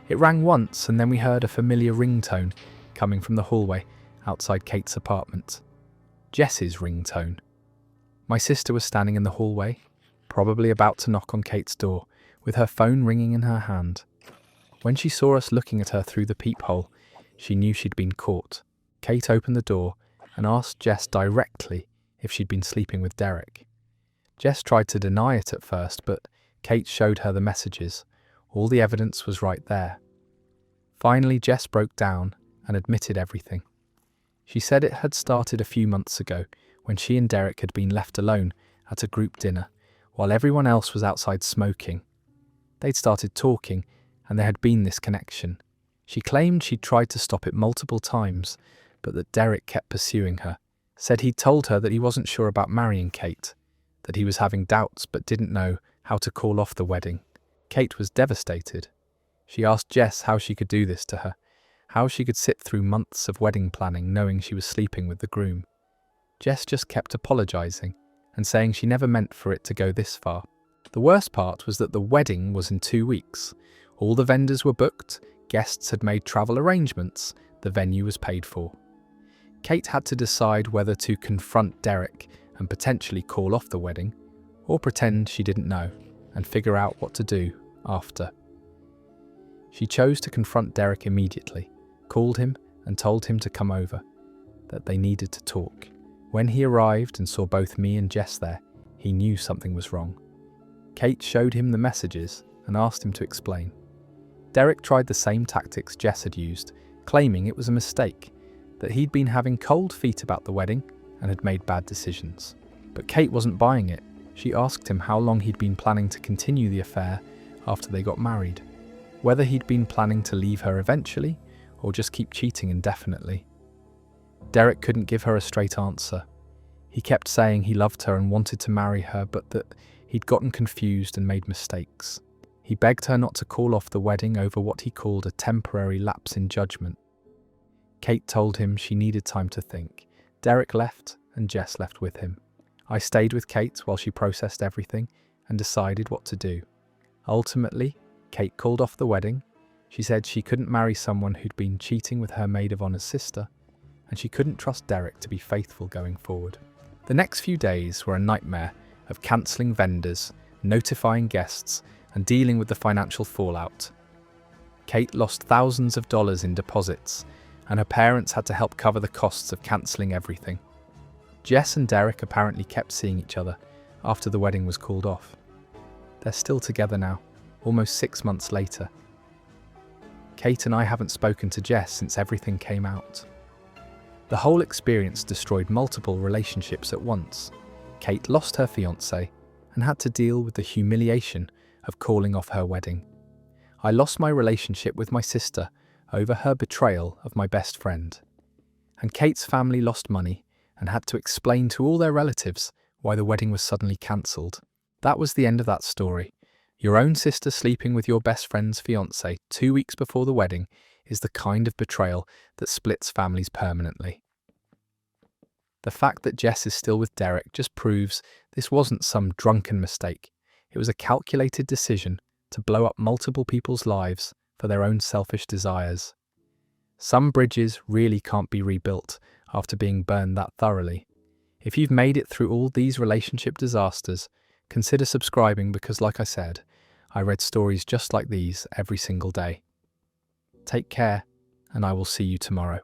It rang once, and then we heard a familiar ringtone coming from the hallway outside Kate's apartment. Jess's ringtone. My sister was standing in the hallway, probably about to knock on Kate's door, with her phone ringing in her hand. When she saw us looking at her through the peephole, she knew she'd been caught. Kate opened the door and asked Jess directly if she'd been sleeping with Derek. Jess tried to deny it at first, but Kate showed her the messages. All the evidence was right there. Finally, Jess broke down and admitted everything. She said it had started a few months ago when she and Derek had been left alone at a group dinner while everyone else was outside smoking. They'd started talking and there had been this connection. She claimed she'd tried to stop it multiple times, but that Derek kept pursuing her, said he'd told her that he wasn't sure about marrying Kate, that he was having doubts but didn't know how to call off the wedding. Kate was devastated. She asked Jess how she could do this to her, how she could sit through months of wedding planning knowing she was sleeping with the groom. Jess just kept apologising and saying she never meant for it to go this far. The worst part was that the wedding was in 2 weeks. All the vendors were booked, guests had made travel arrangements, the venue was paid for. Kate had to decide whether to confront Derek and potentially call off the wedding, or pretend she didn't know and figure out what to do after. She chose to confront Derek immediately, called him and told him to come over, that they needed to talk. When he arrived and saw both me and Jess there, he knew something was wrong. Kate showed him the messages and asked him to explain. Derek tried the same tactics Jess had used, claiming it was a mistake, that he'd been having cold feet about the wedding and had made bad decisions. But Kate wasn't buying it. She asked him how long he'd been planning to continue the affair after they got married, whether he'd been planning to leave her eventually or just keep cheating indefinitely. Derek couldn't give her a straight answer. He kept saying he loved her and wanted to marry her, but that he'd gotten confused and made mistakes. He begged her not to call off the wedding over what he called a temporary lapse in judgment. Kate told him she needed time to think. Derek left and Jess left with him. I stayed with Kate while she processed everything and decided what to do. Ultimately, Kate called off the wedding. She said she couldn't marry someone who'd been cheating with her maid of honor's sister, and she couldn't trust Derek to be faithful going forward. The next few days were a nightmare of cancelling vendors, notifying guests, and dealing with the financial fallout. Kate lost thousands of dollars in deposits, and her parents had to help cover the costs of cancelling everything. Jess and Derek apparently kept seeing each other after the wedding was called off. They're still together now, almost 6 months later. Kate and I haven't spoken to Jess since everything came out. The whole experience destroyed multiple relationships at once. Kate lost her fiancé and had to deal with the humiliation of calling off her wedding. I lost my relationship with my sister over her betrayal of my best friend. And Kate's family lost money and had to explain to all their relatives why the wedding was suddenly cancelled. That was the end of that story. Your own sister sleeping with your best friend's fiancé 2 weeks before the wedding is the kind of betrayal that splits families permanently. The fact that Jess is still with Derek just proves this wasn't some drunken mistake. It was a calculated decision to blow up multiple people's lives for their own selfish desires. Some bridges really can't be rebuilt after being burned that thoroughly. If you've made it through all these relationship disasters, consider subscribing because, like I said, I read stories just like these every single day. Take care, and I will see you tomorrow.